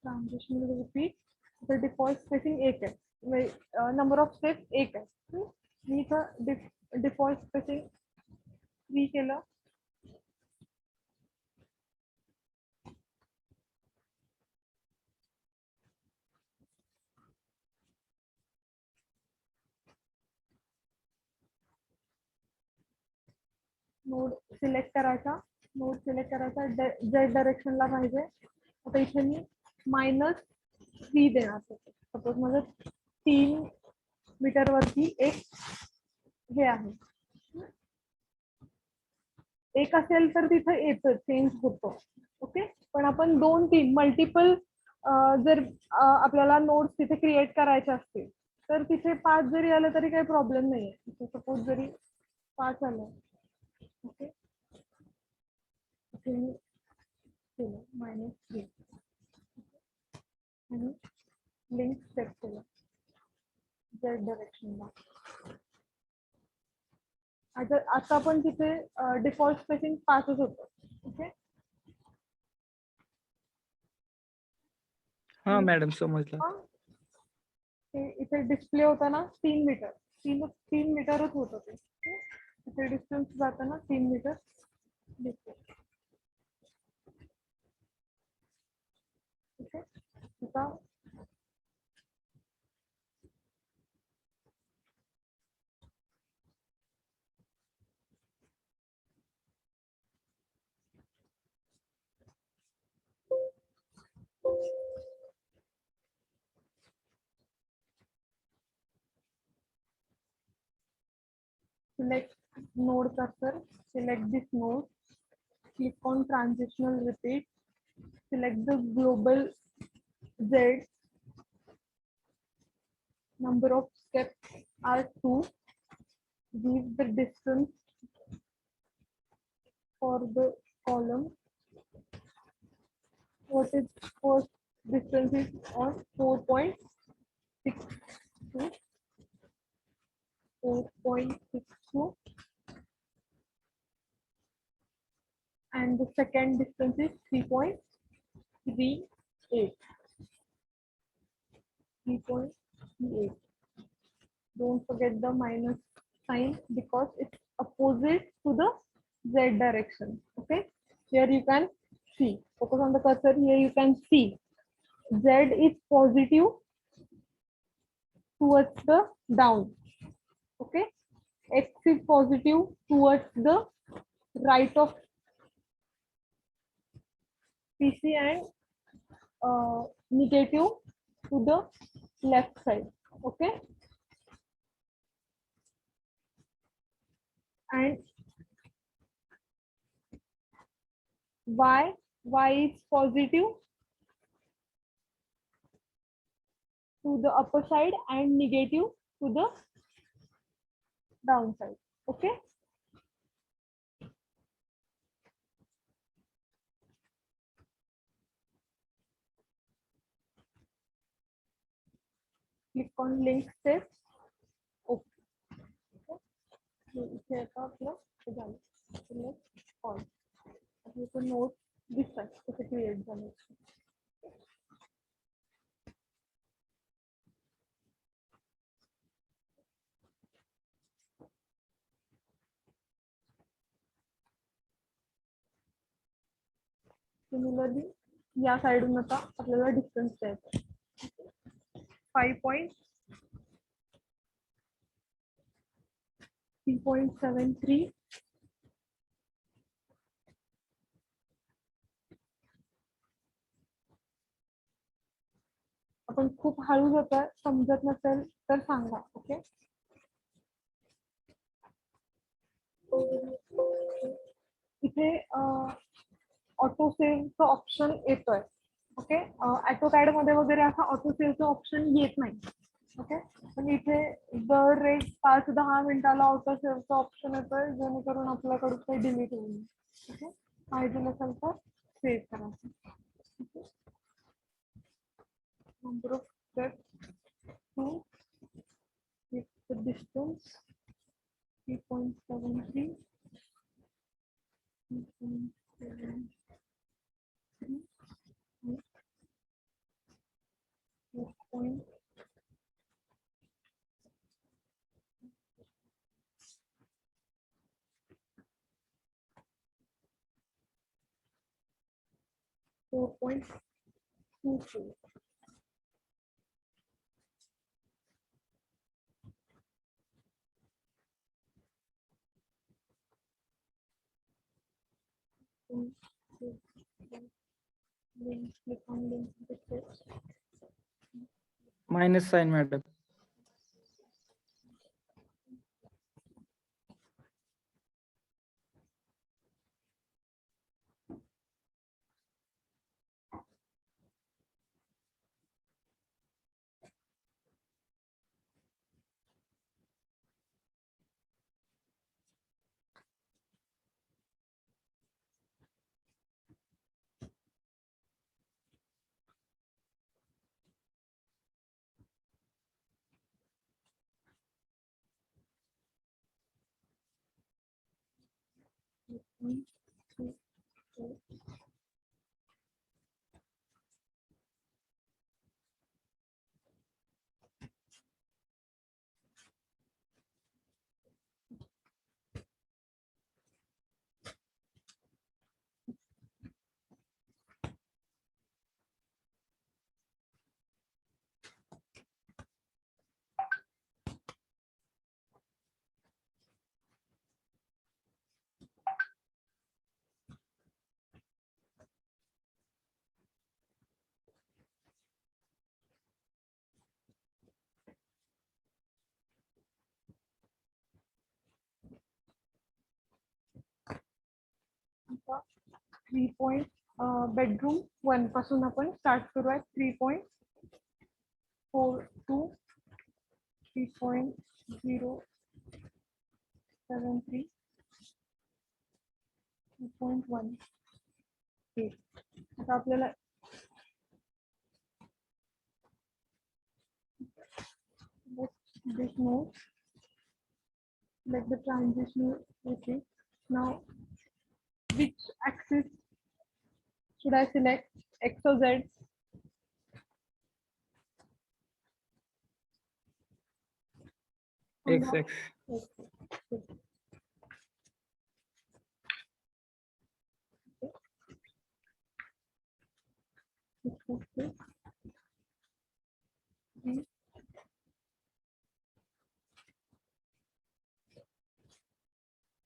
transition repeat, default spacing 1 आहे, नंबर ऑफ स्टेप 1 आहे. मी नोड सिलेक्ट करायचा, नोड सिलेक्ट करायचा, Z डायरेक्शनला पाहिजे. आता इथे मी -3 देणार. सपोज माझं 3 मीटर वरती एक हे आहे, एक असेल तर तिथे येतं, चेंज होतो. ओके, पण आपण 2-3 मल्टिपल जर आपल्याला नोट्स तिथे क्रिएट करायचे असतील तर तिथे 5 जरी आलं तरी काही प्रॉब्लेम नाहीये. सपोज जरी 5 आलं, ओके, इथे मी केलं -3 आणि लिंक सेट केलं Z डायरेक्शनला. आता पण तिथे डिफॉल्ट स्पेसिंग 5च होतं. ओके, हा मॅडम समजलं. ते इथे डिस्प्ले होता ना 3 मीटर, 3 मीटरच होतं ते. ओके? इथे डिस्टन्स जाताना 3 मीटर दिसतो. ओके, आता select node cursor, select this node, click on transitional repeat, select the global Z, number of steps are 2, give the distance for the column. What is first distance is on 4.62, 4.62, and the second distance is 3.38, 3.38. Don't forget the minus sign because it's opposite to the Z direction. Okay, here you can see, focus on the cursor, here you can see Z is positive towards the down. Okay, X is positive towards the right of PC and negative to the left side. Okay, and Y is positive to the upper side and negative to the downside. Okay, click on link steps. Okay, इथे आता आपलं हे झालं. Select all. आता इथे note दिसतात कसे create झाले. Similarly या साइडून आता आपल्याला डिस्टन्स द्यायचा 3.73, आपण खूप हळू होतं, समजत नसेल तर सांगा. ओके, इथे ऑटो सेव्हचं ऑप्शन येतोय. ओके, ऑटोकॅड मध्ये वगैरे असा ऑटो सेव्हचं ऑप्शन येत नाही. ओके, पण इथे दर एक 5-10 मिनिटाला ऑटो सेव्हचं ऑप्शन येतोय जेणेकरून आपल्याकडून काही डिलीट होईल. ओके, पाहिजे नसेल तर सेव्ह करायचं. Number of steps 2, with the distance 3.73, 3.73, 4.. Four point 2. Link, click on link with this. Minus sign madam. One, two, three. आता 3 बेडरूम 1 पासून आपण स्टार्ट करूया. 3.42 3.073 2.1. आता आपल्याला this node, let the transition. Okay, now which axis should I select, X or Z? X X.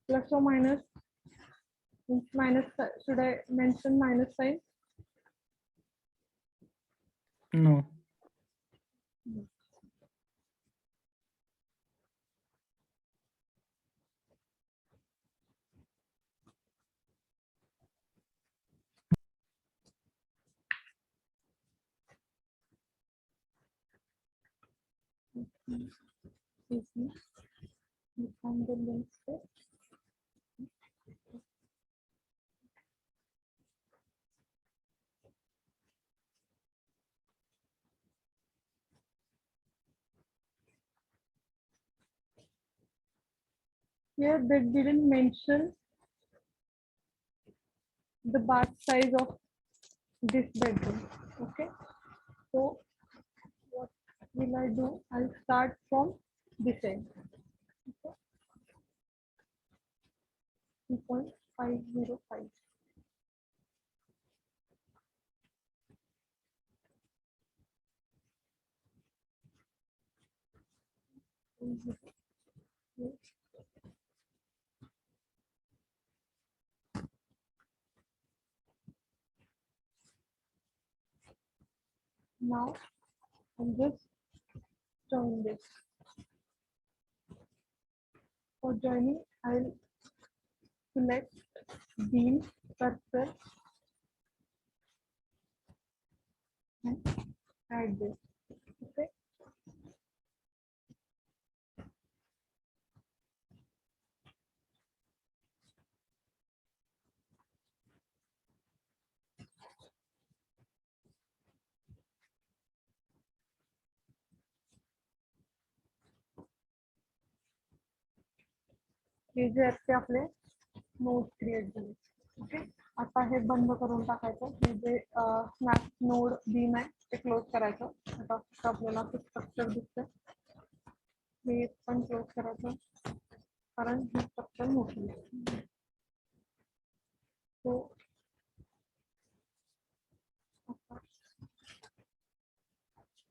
Plus or minus? Minus, should I mention minus sign? No. Define the link set. Here they didn't mention the bath size of this bedroom. Okay, so what will I do? I'll start from this end. Okay. 2.505. Now I'm just join this. For joining, I'll select beam cursor and add this. Okay. हे जे आहेत ते आपले node create झाले. Okay, आता हे बंद करून टाकायचं. हे जे snap node beam आहे ते क्लोज करायचं. आता फक्त आपल्याला स्ट्रक्चर दिसतं, हे पण क्लोज करायचं कारण ही स्ट्रक्चर मोठी आहे. सो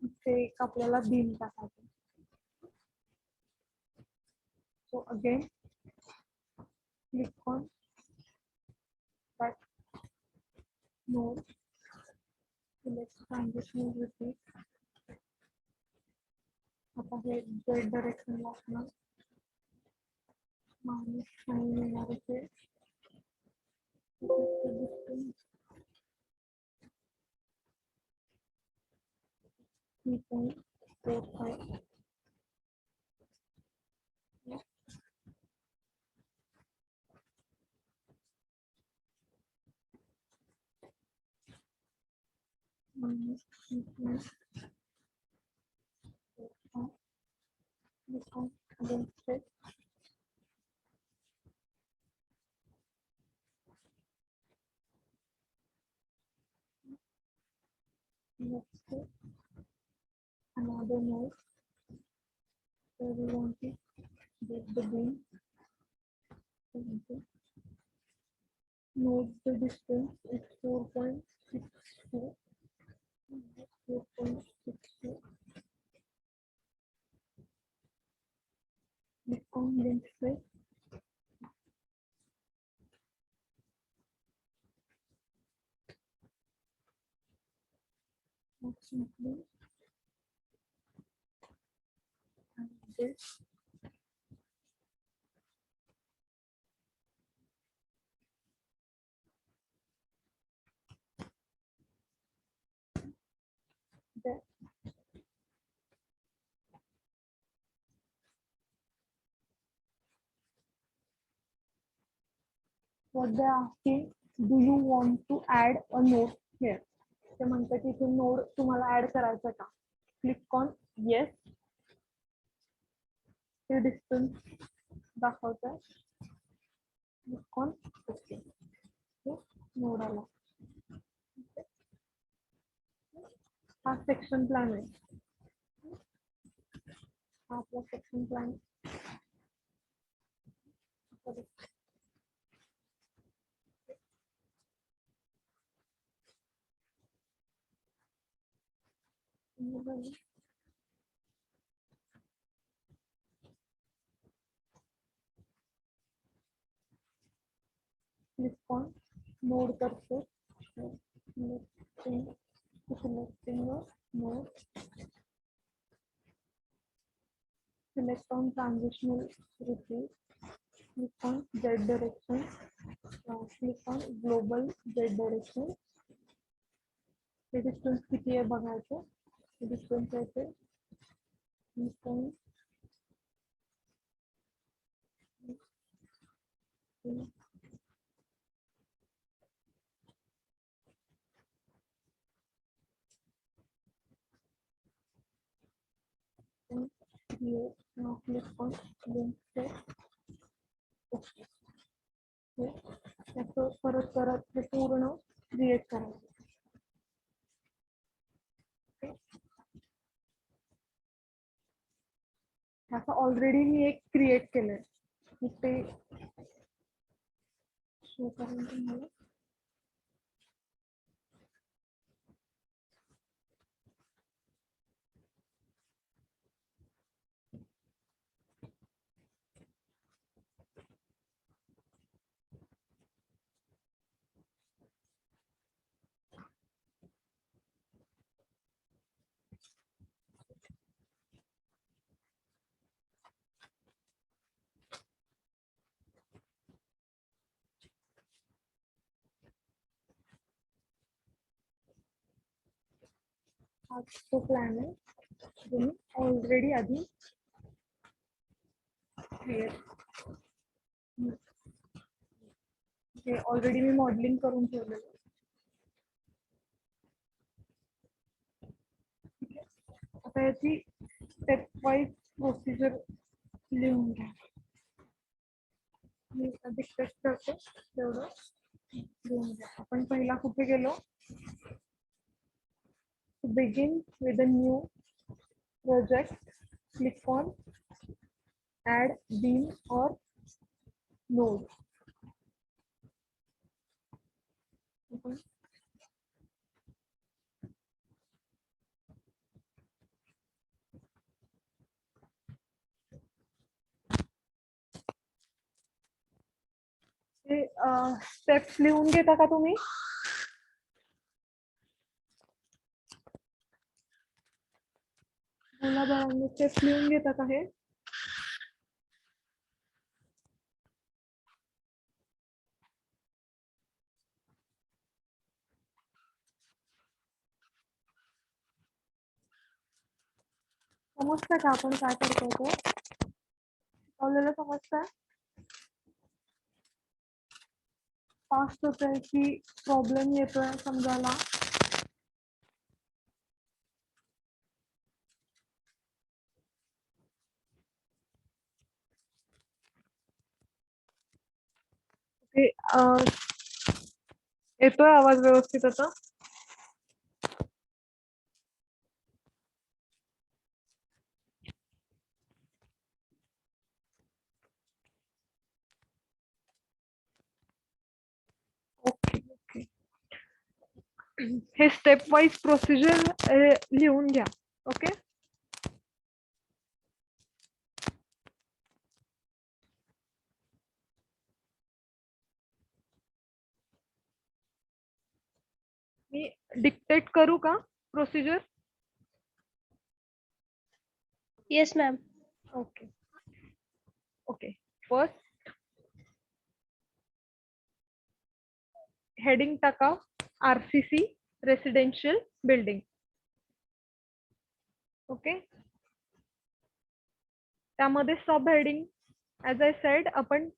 इथे एक आपल्याला बीम टाकायचं. So again, click on that node, select transitional repeat. आता हे z डायरेक्शन असणार -9 येणार इथे distance 3.45. Minus 3.45. Become against it. Let's say another node. So we want to get the beam. Note the distance is 4.62. 4.62. Become length space. Approximately. And this. That. What they are asking, do you want to add a node here? ते म्हणतात इथे node तुम्हाला add करायचा का? Click on yes. ते distance दाखवतंय. Click on okay. Node आला. हा सेक्शन प्लॅन आहे. हा आपला section plan. Click on node cursor. Selecting a node. Select on transitional repeat. Click on Z direction. Click on global Z direction. The distance किती आहे बघायचं. Distance आहे ते 3.3. Here now click on link set. Okay. त्याचं परत हे पूर्ण create करायचं. ह्याचं ऑलरेडी मी एक क्रिएट केलंय. ते शो करून तुम्हाला हा तो प्लॅन आहे जो मी ऑलरेडी आधी क्रिएट ऑलरेडी मी मॉडेलिंग करून ठेवलेलं. ठीक आहे. आता याची स्टेप वाईज प्रोसिजर लिहून घ्या. मी डिस्कस करते तेवढं लिहून घ्या. आपण पहिला कुठे गेलो. To begin with a new project, click on add beam or node. Steps लिहून घेता का तुम्ही? मुलाबाळांनी स्टेप्स लिहून घेतात आहे. समजतं का आपण काय करतोय ते? शिकवलेलं समजतंय? फास्ट होतंय की प्रॉब्लेम येतोय समजायला? ओके, येतोय आवाज व्यवस्थित आता? Okay okay. हे स्टेप वाईज प्रोसिजर लिहून घ्या. ओके. मी डिक्टेट करू का procedure? Yes, ma'am. Okay okay. First heading टाका RCC रेसिडेन्शियल बिल्डिंग. ओके. त्यामध्ये sub heading as I said आपण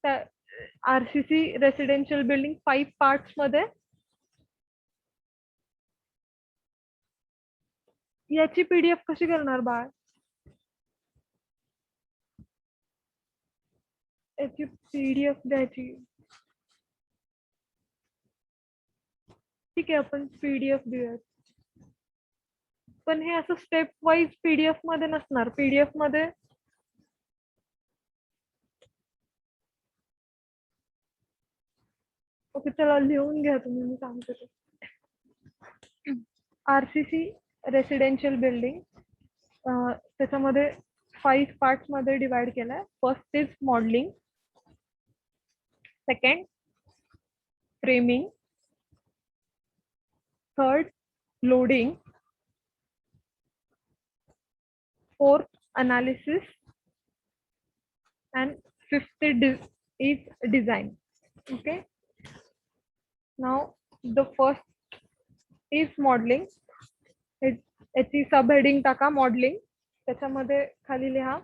RCC रेसिडेन्शियल बिल्डिंग 5 पार्ट्स मध्ये याची PDF कशी करणार बाळ? याची PDF द्यायची. ठीक आहे, आपण PDF देऊयात. पण हे असं स्टेप वाईज PDF मध्ये नसणार. PDF मध्ये ओके, चला लिहून घ्या तुम्ही, मी सांगते ते. RCC रेसिडेन्शियल बिल्डिंग त्याच्यामध्ये 5 पार्ट्स मध्ये डिवाइड केलाय. First is modelling, second framing, third loading, fourth analysis, and fifth is design. Okay, now the first is modeling. याची सब हेडिंग टाका मॉडेलिंग. त्याच्यामध्ये खाली लिहा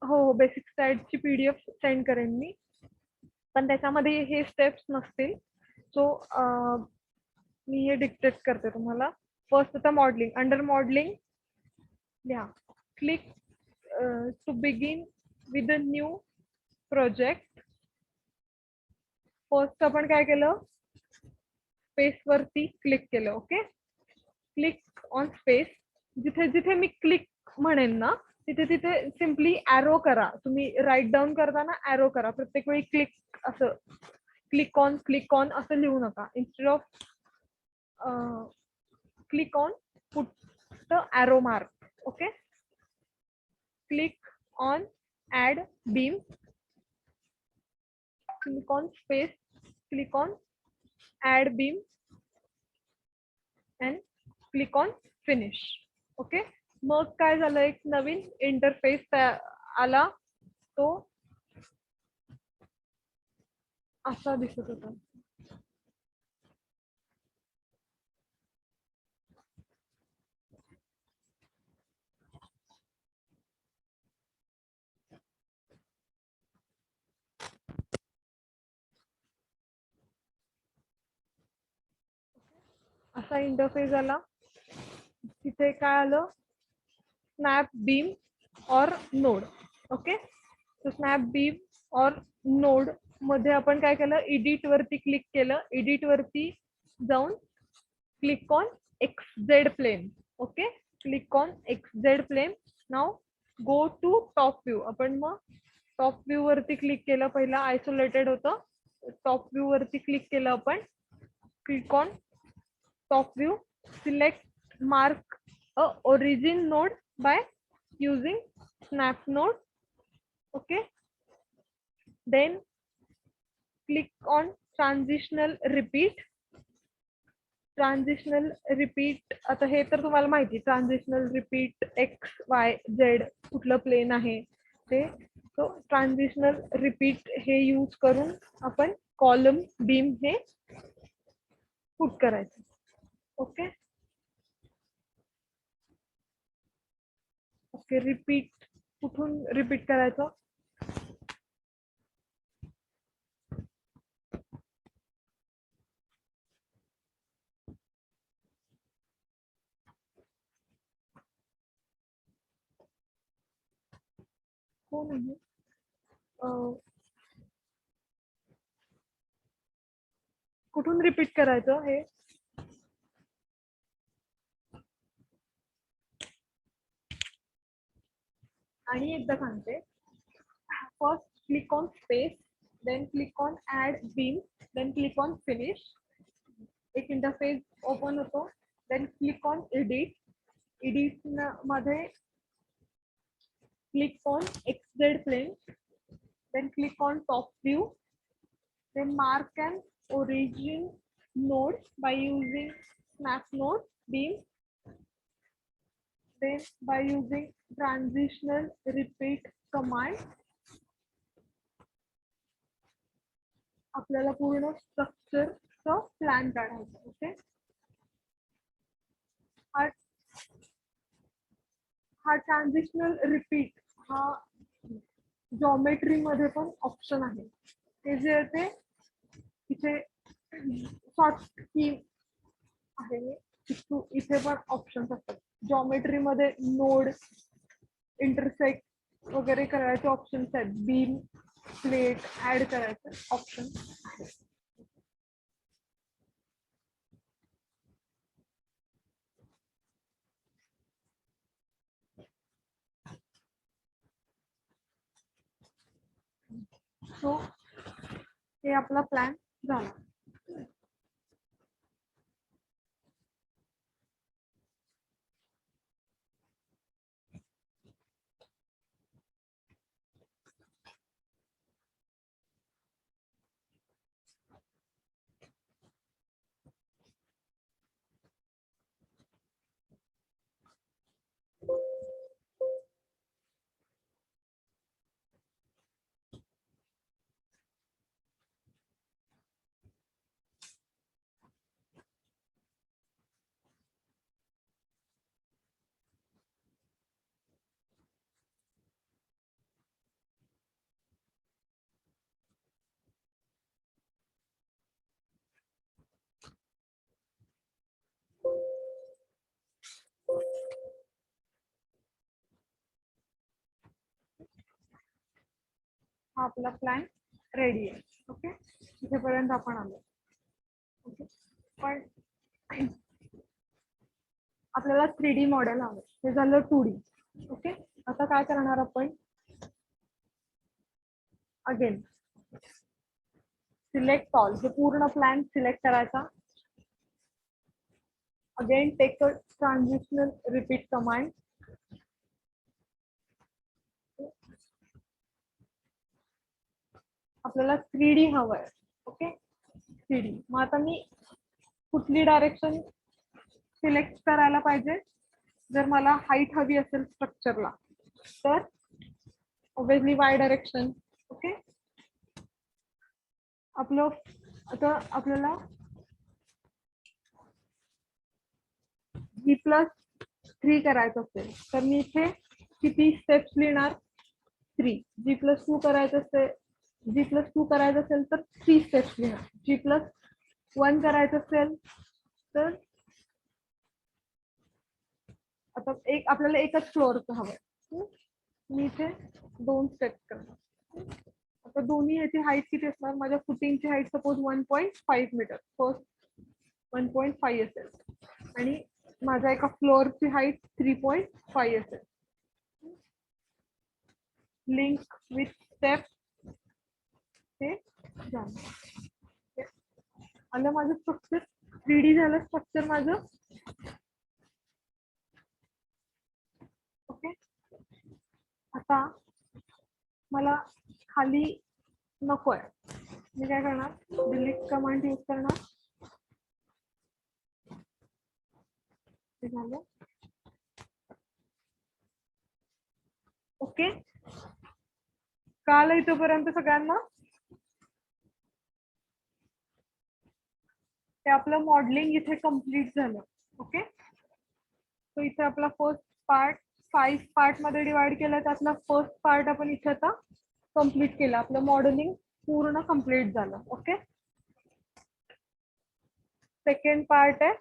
हो बेसिक स्लाइडची PDF सेंड करेन मी, पण त्याच्यामध्ये हे स्टेप्स नसतील. सो मी हे डिक्टेट करते तुम्हाला. फर्स्ट आता मॉडेलिंग. अंडर मॉडेलिंग लिहा click to begin with a new project. First आपण काय केलं, स्पेस वरती क्लिक केलं. Okay, click on space. जिथे जिथे मी क्लिक म्हणेन ना तिथे तिथे सिम्पली ॲरो करा. तुम्ही राईट डाऊन करताना ॲरो करा. प्रत्येक वेळी क्लिक असं क्लिक ऑन असं लिहू नका. Instead of click on put the arrow mark. Okay, click on add beam, click on space, click on add beam and click on finish. Okay, मग काय झालं, एक नवीन इंटरफेस आला. तो असा दिसत होता. असा इंटरफेस आला. तिथे काय आलं, स्नॅप बीम और नोड. ओके, तो स्नॅप बीम और नोड मध्ये आपण काय केलं, एडिट वरती क्लिक केलं. एडिट वरती जाऊन click on XZ plane. Okay, click on XZ plane. नाव गो टू टॉप व्ह्यू. आपण मग टॉप व्ह्यू वरती क्लिक केलं. पहिला आयसोलेटेड होतं, टॉप व्ह्यू वरती क्लिक केलं आपण. Click on top view, select mark a origin node by using snap node. Okay, then click on transitional repeat. Transitional repeat, आता हे तर तुम्हाला माहिती, transitional repeat X Y Z कुठलं प्लेन आहे ते. तो ट्रान्झिशनल रिपीट हे यूज करून आपण कॉलम बीम हे पुट करायचं. ओके ओके, रिपीट कुठून रिपीट करायचं? कोण आहे? कुठून रिपीट करायचं हे? आणि एकदा सांगते, first click on space, then click on add beam, then click on finish. एक इंटरफेस ओपन होतो. Then click on edit. Edit मध्ये click on XZ plane, then click on top view, then mark an origin node by using snap node beam, then by using transitional repeat command आपल्याला पूर्ण स्ट्रक्चरचा plan काढायचा. Okay, हा ट्रान्झिशनल repeat हा geometry मध्ये पण option आहे. ते जे आहे ते इथे शॉर्ट की आहे, इथे पण ऑप्शन्स असतात. जॉमेट्री मध्ये नोड, इंटरसेक्ट वगैरे करायचे ऑप्शन्स आहेत. बीम, प्लेट ऍड करायचे ऑप्शन आहे. सो हे आपला प्लॅन झाला. हा आपला प्लॅन रेडी आहे. ओके, इथेपर्यंत आपण आलो. ओके, पण आपल्याला 3D मॉडेल हवं. हे झालं 2D. ओके, आता काय करणार आपण? अगेन सिलेक्ट ऑल, हे पूर्ण प्लॅन सिलेक्ट करायचा. Again take a transitional repeat command. आपल्याला 3D हवंय. Okay, 3D. मग आता मी कुठली डायरेक्शन सिलेक्ट करायला पाहिजे? जर मला हाईट हवी असेल स्ट्रक्चरला तर ऑब्विसली वाय डायरेक्शन. ओके, आपलं आता आपल्याला G+3 करायचं असेल तर मी इथे किती स्टेप्स लिहिणार? 3. G+2 करायचं असेल, G+2 करायचं असेल तर 3 स्टेप्स लिहिणार. G+1 करायचं असेल तर आता आपल्याला एकच फ्लोअरचं हवंय. मी इथे 2 स्टेप्स करणार. आता दोन्ही याची हाईट किती असणार? माझ्या फुटिंगची हाईट सपोज 1.5 मीटर, फर्स्ट 1.5 असेल आणि माझ्या एका फ्लोअरची हाईट 3.5 असेल. लिंक विथ स्टेप हे झालं. आलं माझं स्ट्रक्चर. 3D झालं स्ट्रक्चर माझं. ओके, आता मला खाली नकोय. मी काय करणार? डिलीट कमांड यूज करणार. हे झालं. ओके, कळालं इथपर्यंत सगळ्यांना? ते आपलं मॉडेलिंग इथे कम्प्लीट झालं. ओके, तो इथे आपला फर्स्ट पार्ट 5 पार्ट मध्ये डिवाइड केला. त्यातला फर्स्ट पार्ट आपण इथे आता कम्प्लीट केला. आपलं मॉडेलिंग पूर्ण कम्प्लीट झालं. ओके, सेकंड पार्ट आहे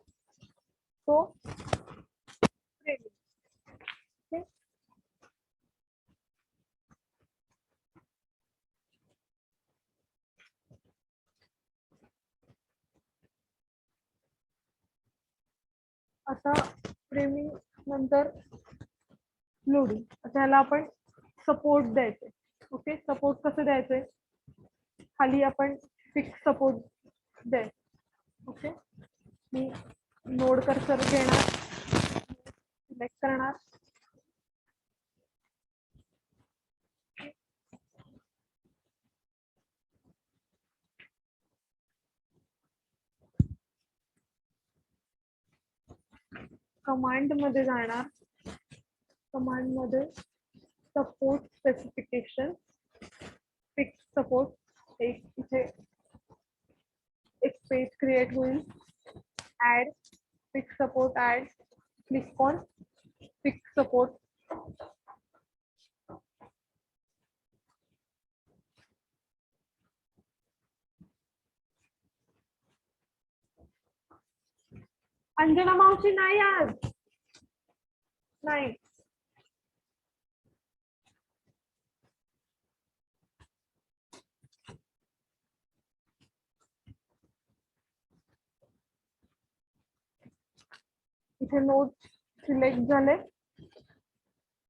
तो framing. ओके, आता फ्रेमिंग नंतर लोडिंग. आता ह्याला आपण सपोर्ट द्यायचे. ओके, सपोर्ट कसं द्यायचे? खाली आपण फिक्स सपोर्ट द्यायचे. ओके, मी नोड कर्सर घेणार, सिलेक्ट करणार, कमांड मध्ये जाणार, कमांड मध्ये सपोर्ट स्पेसिफिकेशन, फिक्स सपोर्ट, एक इथे एक पेज क्रिएट होईल. Add fix support, add, click on fix support. Anjana मावशी नाही आज, नाही. इथे नोड सिलेक्ट झाले.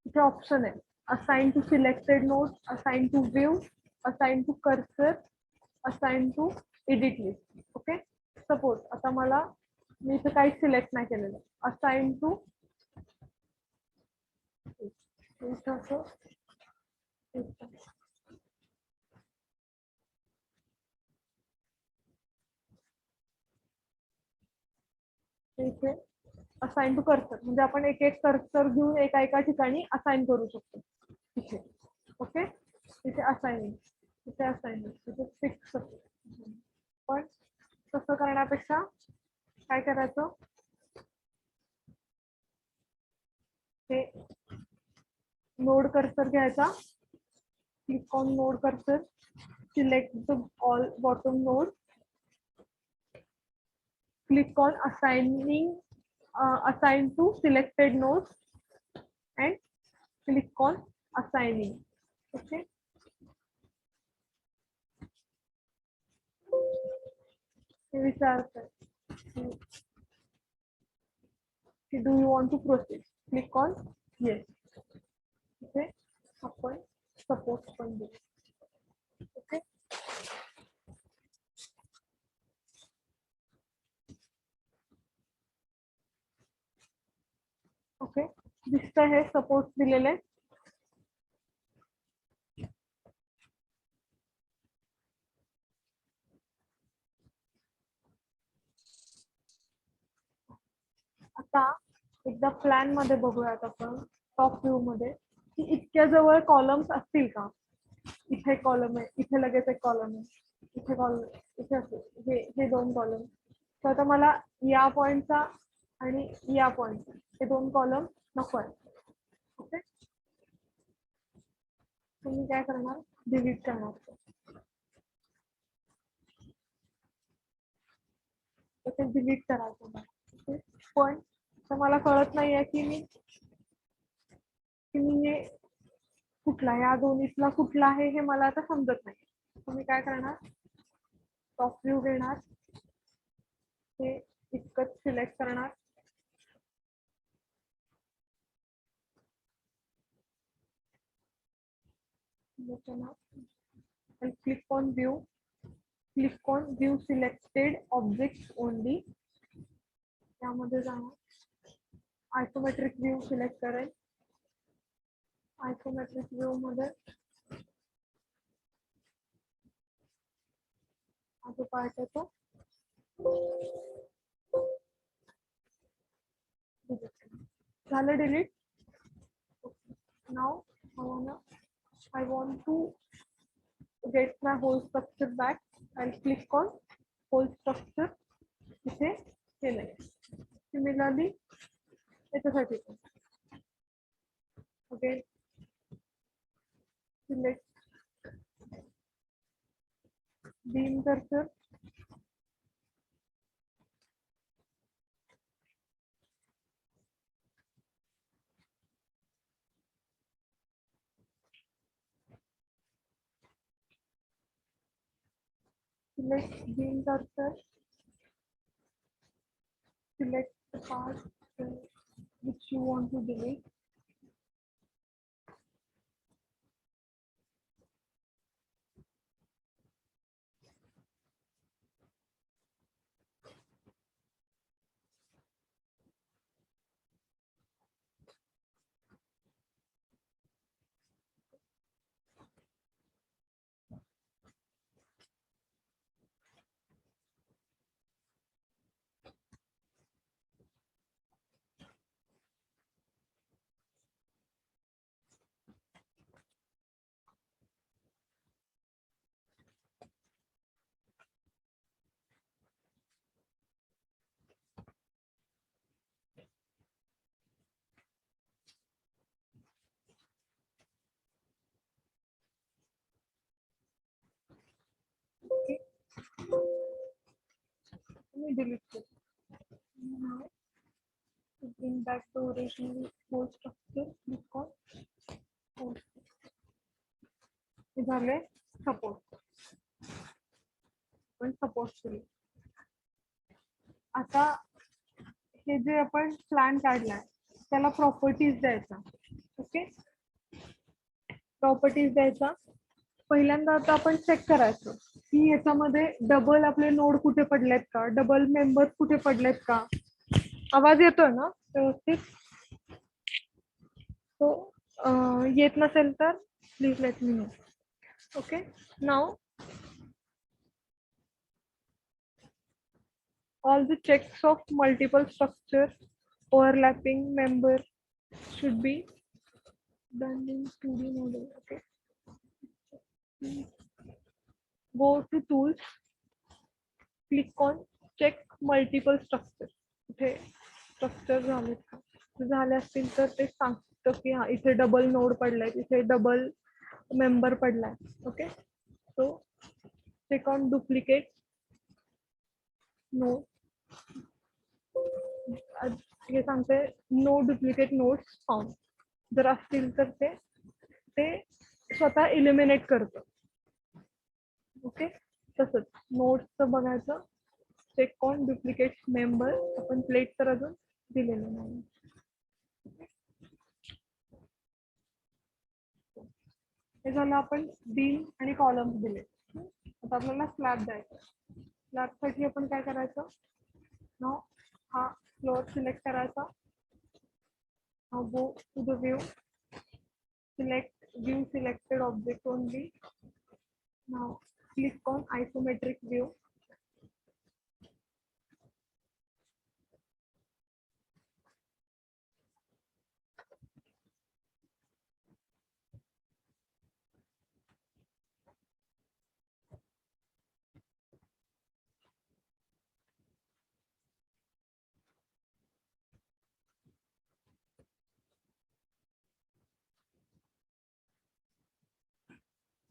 इथे ऑप्शन आहे assign to selected node, assign to view, assign to cursor, assign to edit list. Okay, suppose आता मी इथे काही सिलेक्ट नाही केलेलं. असाइन टू इथे असाइन टू कर्सर म्हणजे आपण एक एक कर्सर घेऊन एका एका ठिकाणी असाइन करू शकतो. इथे ओके, इथे असाइन, इथे असाइन, इथे फिक्स. पण तसं करण्यापेक्षा काय करायचं? हे नोड कर्सर घ्यायचा, click on node cursor, select the all bottom node, click on assign to selected nodes and click on assigning. Okay, हे विचारतंय की do you want to proceed? Click on yes. इथे आपण support पण देऊ. Okay, okay, दिसतं हे support दिलेले. आता एकदा plan मध्ये बघूयात आपण टॉप व्ह्यू मध्ये की इतक्या जवळ कॉलम्स असतील का? इथे कॉलम आहे, इथे लगेच एक कॉलम आहे, इथे कॉलम, इथे असेल हे दोन कॉलम. तर आता मला या पॉइंटचा आणि या पॉइंटचा हे दोन कॉलम नको आहे. ओके, तुम्ही काय करणार? डिलीट करणार. ते डिलीट करायचं. पण मला कळत नाहीये की मी हे कुठला, या दोन्हीतला कुठला आहे हे मला आता समजत नाही. तुम्ही काय करणार? टॉप व्ह्यू घेणार, हे इतकंच सिलेक्ट करणार, and click on view, click on view selected objects only. त्यामध्ये जाणार, आयसोमेट्रिक व्ह्यू सिलेक्ट करेल. आयसोमेट्रिक व्ह्यू मध्ये हा जो पार्ट आहे तो झालं delete. Now I want to get my whole structure back. I'll click on whole structure. इथे केलंय. Similarly, याच्यासाठी पण. Okay. Select beam cursor. Select beam cursor. Select the part which you want to delete. Okay. Let me delete it. Now, to bring back the original whole structure, click on whole structure. हे झाले support. पण support केले. आता हे जे आपण plan काढलाय त्याला properties द्यायचा. Okay. Properties द्यायचा. पहिल्यांदा आता आपण चेक करायचं की याच्यामध्ये डबल आपले नोड कुठे पडलेत का, डबल मेंबर कुठे पडलेत का. आवाज येतोय ना व्यवस्थित. तो येत नसेल तर please let me know. Okay. Now all the checks of multiple structure overlapping member should be done in 2D model. Okay. Go to tools, click on check multiple structure. इथे स्ट्रक्चर झालेत का, झाले असतील तर ते सांगतं की हा इथे डबल नोड पडलाय, इथे डबल मेंबर पडलाय. Okay. So check on duplicate node. हे सांगते नो डुप्लिकेट नोट्स फाउंड. जर असतील तर ते स्वतः इलिमिनेट करतं. ओके. तसंच नोट्सचं बघायचं. Check on duplicate member. आपण प्लेट तर अजून दिलेलं नाही. हे झालं आपण बीम आणि कॉलम्स दिले. आता आपल्याला स्लॅब द्यायचा. स्लॅबसाठी आपण काय करायचं. नाव हा फ्लोअर सिलेक्ट करायचा. Now go to the view, select view selected object only. Now click on isometric view.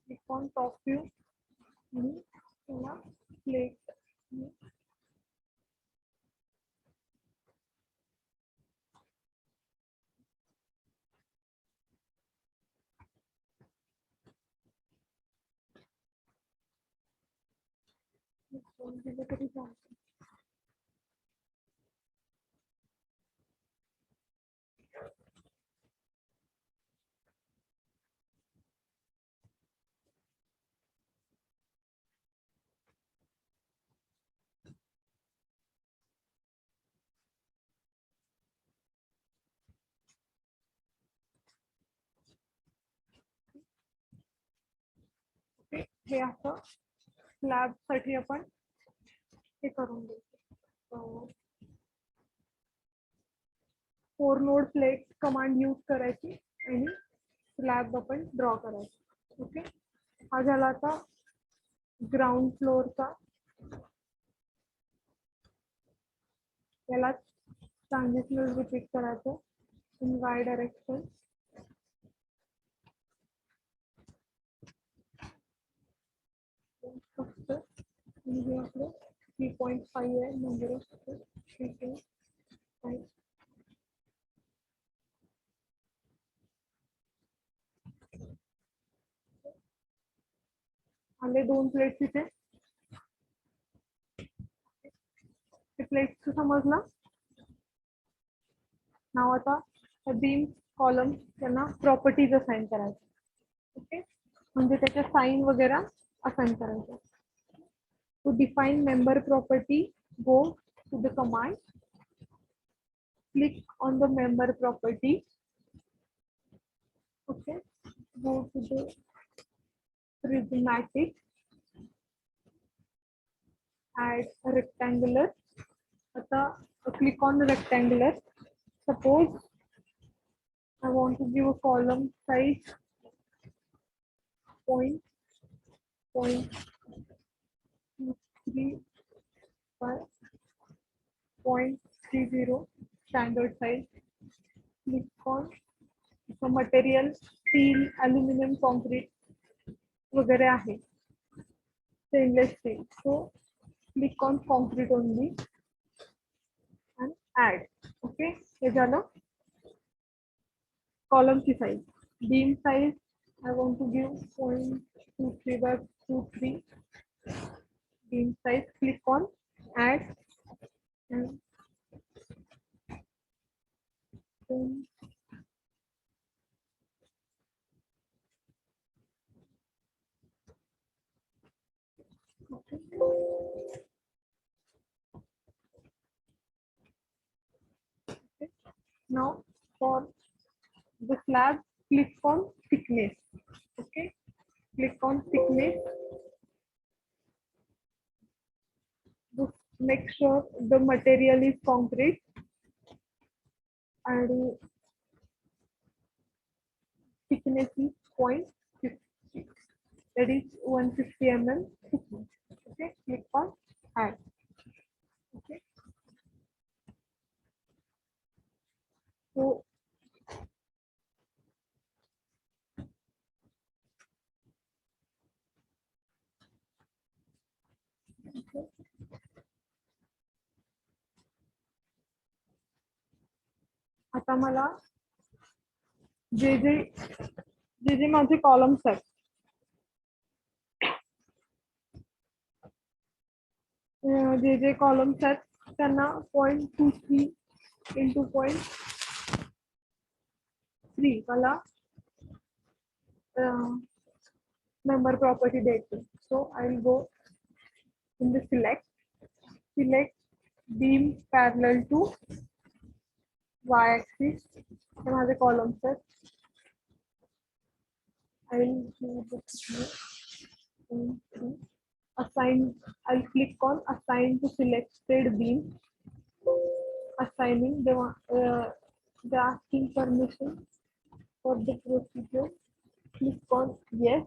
Click on top view. Plate. हे असं स्लॅब साठी आपण हे करून देऊ. 4 नोड प्लेट कमांड यूज करायची आणि स्लॅब आपण ड्रॉ करायचं. ओके, हा झाला आता ग्राउंड फ्लोअरचा. याला ट्रान्झिशनल रिपीट करायचं इन वाय डायरेक्शन. म्हणजे आपलं 3.5 आहे नंबर ऑफ 3.5. आले 2 प्लेट तिथे. प्लेट्स समजलं. नाव आता बीम कॉलम त्यांना प्रॉपर्टीज असाइन करायचं. ओके, म्हणजे त्याच्या साइन वगैरे असाइन करायचं. To define member property go to the command, click on the member property. Okay, go to the prismatic, add a rectangular. आता click on the rectangular. Suppose I want to give a column size 0.235.30 standard size. Click on the material steel, aluminum, concrete वगैरे आहे, stainless steel. So click on concrete only and add. Okay, हे झालं column की size. Beam size I want to give 0.23 by 23. Beam size, click on add and then okay. Okay. Now for the slab, click on thickness. Okay, click on thickness. Just make sure the material is concrete and thickness is 0.50. That is 150 mm thickness. Okay, click on add. Okay, so okay. आता मला जे जे माझे columns आहेत जे columns आहेत त्यांना 0.23 into 0.3 मला member property द्यायची. So I will go in the select beam parallel to y-axis. हे माझे columns आहेत. I will do the assign. I'll click on assign to selected beam. Assigning the asking permission for the procedure. Click on yes.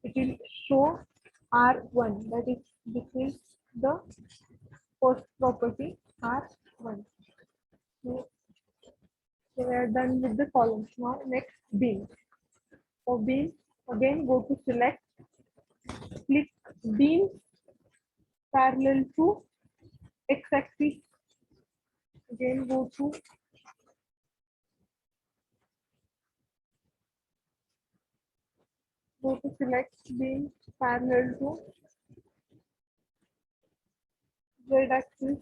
It will show R1. That is, this is the first property R1. So we are done with the columns. Now next beam. For beam, again go to select. Click beam parallel to x-axis. Again go to select beam parallel to z-axis.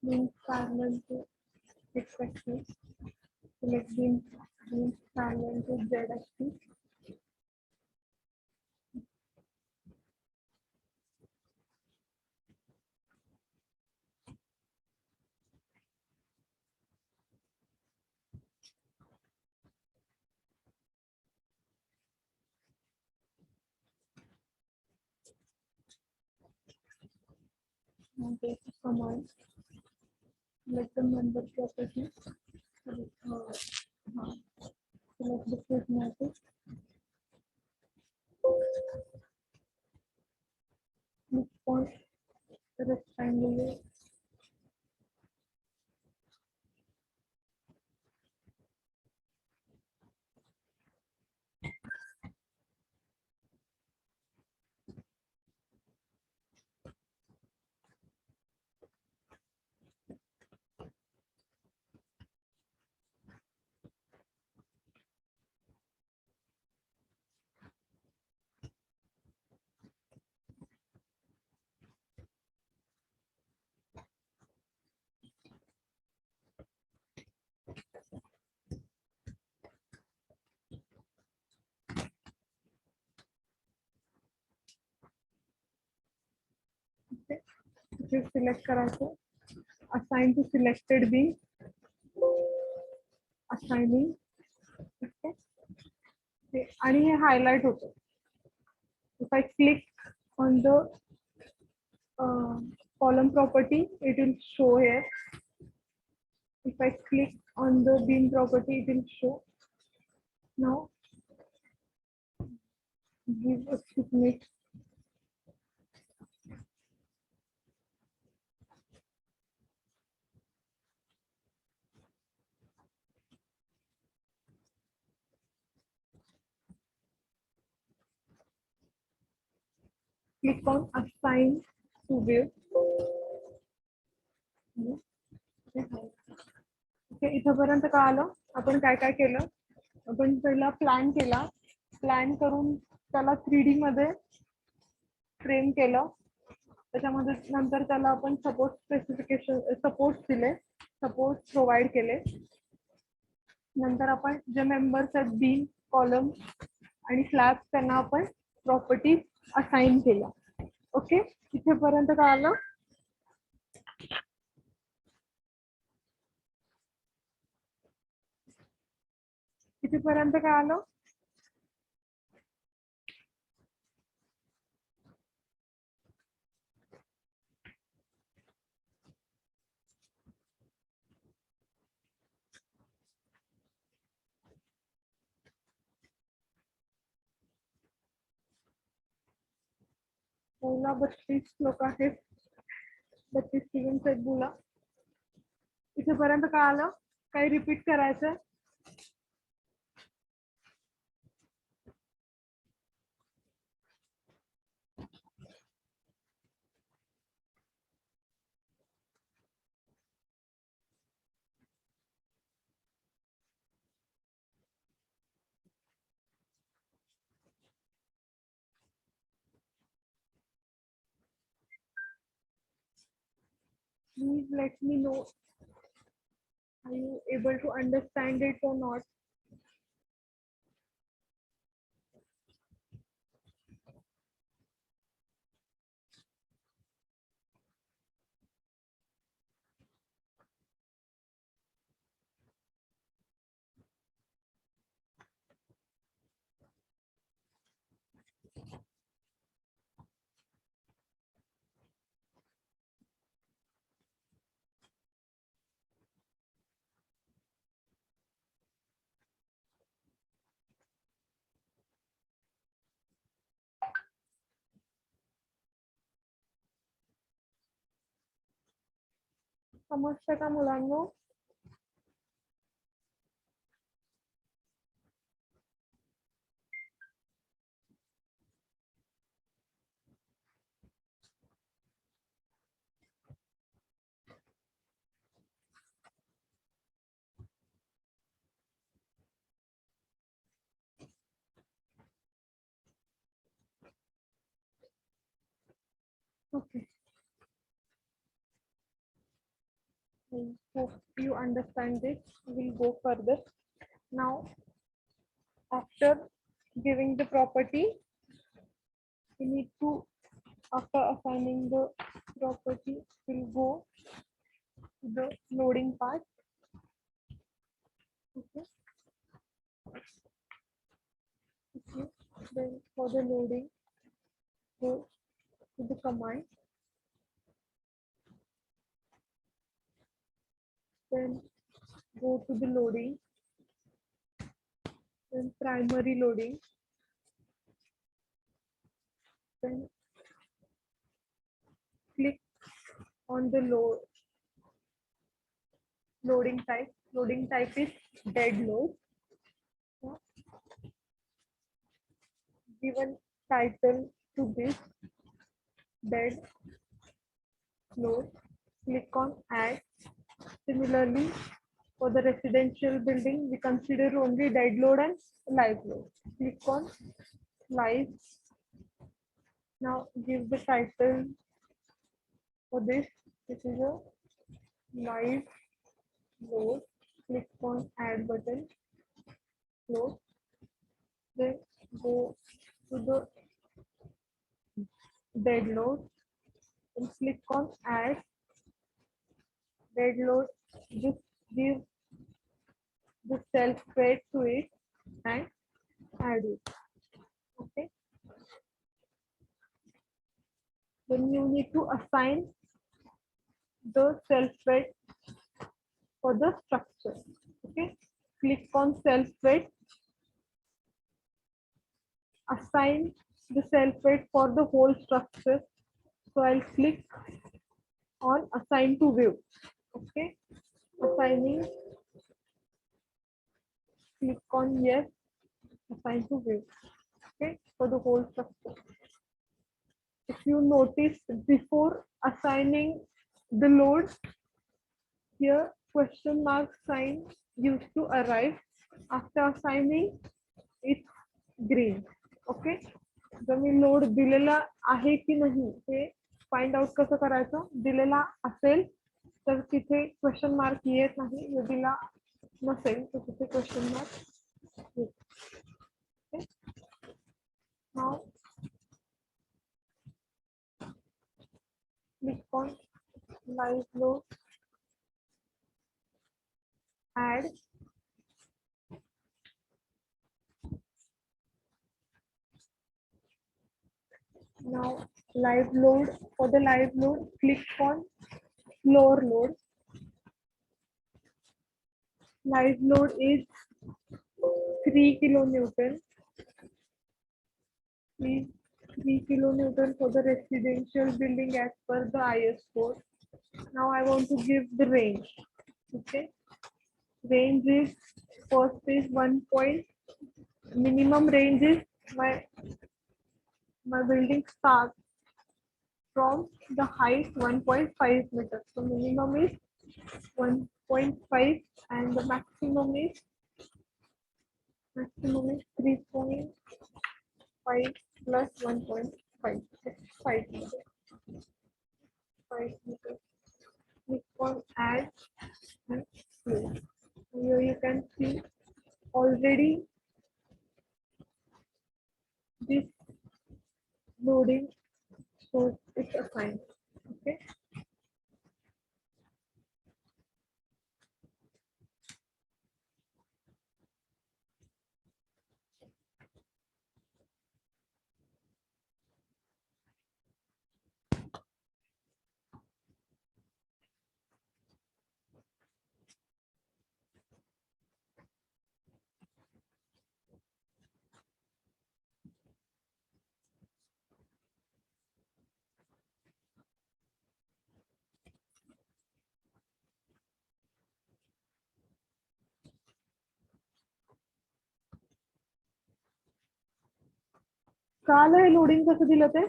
Being parallel to x axis. Select being parallel to z axis. Now take a command. Select the member property. Select the prismatic. Click on rectangular. Okay. इथे select करायचं. Assign to selected being. Assigning. Okay. आणि हे highlight होतं. If I click on the column property, it will show here. If I click on the beam property, it will show. Now, give a submit. Click on assign to view. Okay, इथपर्यंत काय आलं? आपण काय काय केलं? आपण पहिला plan केला. प्लॅन करून त्याला 3D मध्ये फ्रेम केलं. त्याच्यामध्ये नंतर त्याला आपण सपोर्ट स्पेसिफिकेशन सपोर्ट दिले, सपोर्ट प्रोव्हाइड केले. नंतर आपण जे मेंबर्स आहेत बीम, कॉलम आणि स्लॅब त्यांना आपण प्रॉपर्टी असाइन केल्या. ओके, इथेपर्यंत काय आलं? इथेपर्यंत काय आलं? बोला, 32 लोक आहेत, 32 स्टुडंट्स आहेत. बोला, इथेपर्यंत काय आलं? काही रिपीट करायचं? Please let me know. Are you able to understand it or not? समजतं का मुलांनो? Okay, Hope you understand this. We'll go further. Now, after giving the property, we need to, after assigning the property, we'll go to the loading part. Okay. Okay. Then for the loading, go to the command. Then go to the loading. Then primary loading. Then click on the loading type. Loading type is dead load. Given title to this dead load. Click on add. Similarly, for the residential building, we consider only dead load and live load. Click on live. Now give the title for this. This is a live load. Click on add button. Close. Then go to the dead load and click on add dead load. Just give the self weight to it and add it. Okay. Then you need to assign the self weight for the structure. Okay. Click on self weight. Assign the self weight for the whole structure. So I'll click on assign to view. Okay. Assigning. Click on yes. Assign to view. Okay. For the whole structure. If you notice, before assigning the load, here question mark sign used to arrive. After assigning, it's green. Okay. जर मी load दिलेला आहे की नाही ते find out कसं करायचं. दिलेला असेल तर तिथे क्वेश्चन मार्क येत नाही. जर दिला नसेल तर तिथे क्वेश्चन मार्क येत. Okay. Now click on live load, add. Now live load, for the live load, click on floor load. Live load is 3 kilonewton. Is 3 kilonewton for the residential building as per the IS code. Now I want to give the range. Okay. Range is first is 1 point. Minimum range is my building starts from the height 1.5 meters. So minimum is 1.5 and the maximum is 3.5 plus 1.5. 5 meters. 5 meters. Click on add and close. Here you can see already this loading shows it's assigned. Okay. काल हे loading कसं दिलं ते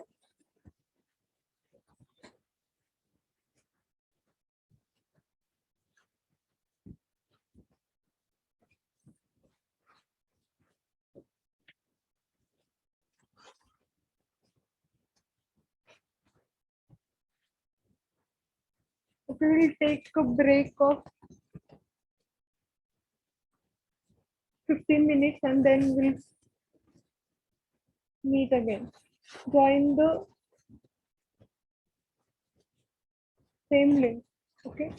Okay, we'll take a break of 15 minutes and then we'll meet again. Join the same link. Okay.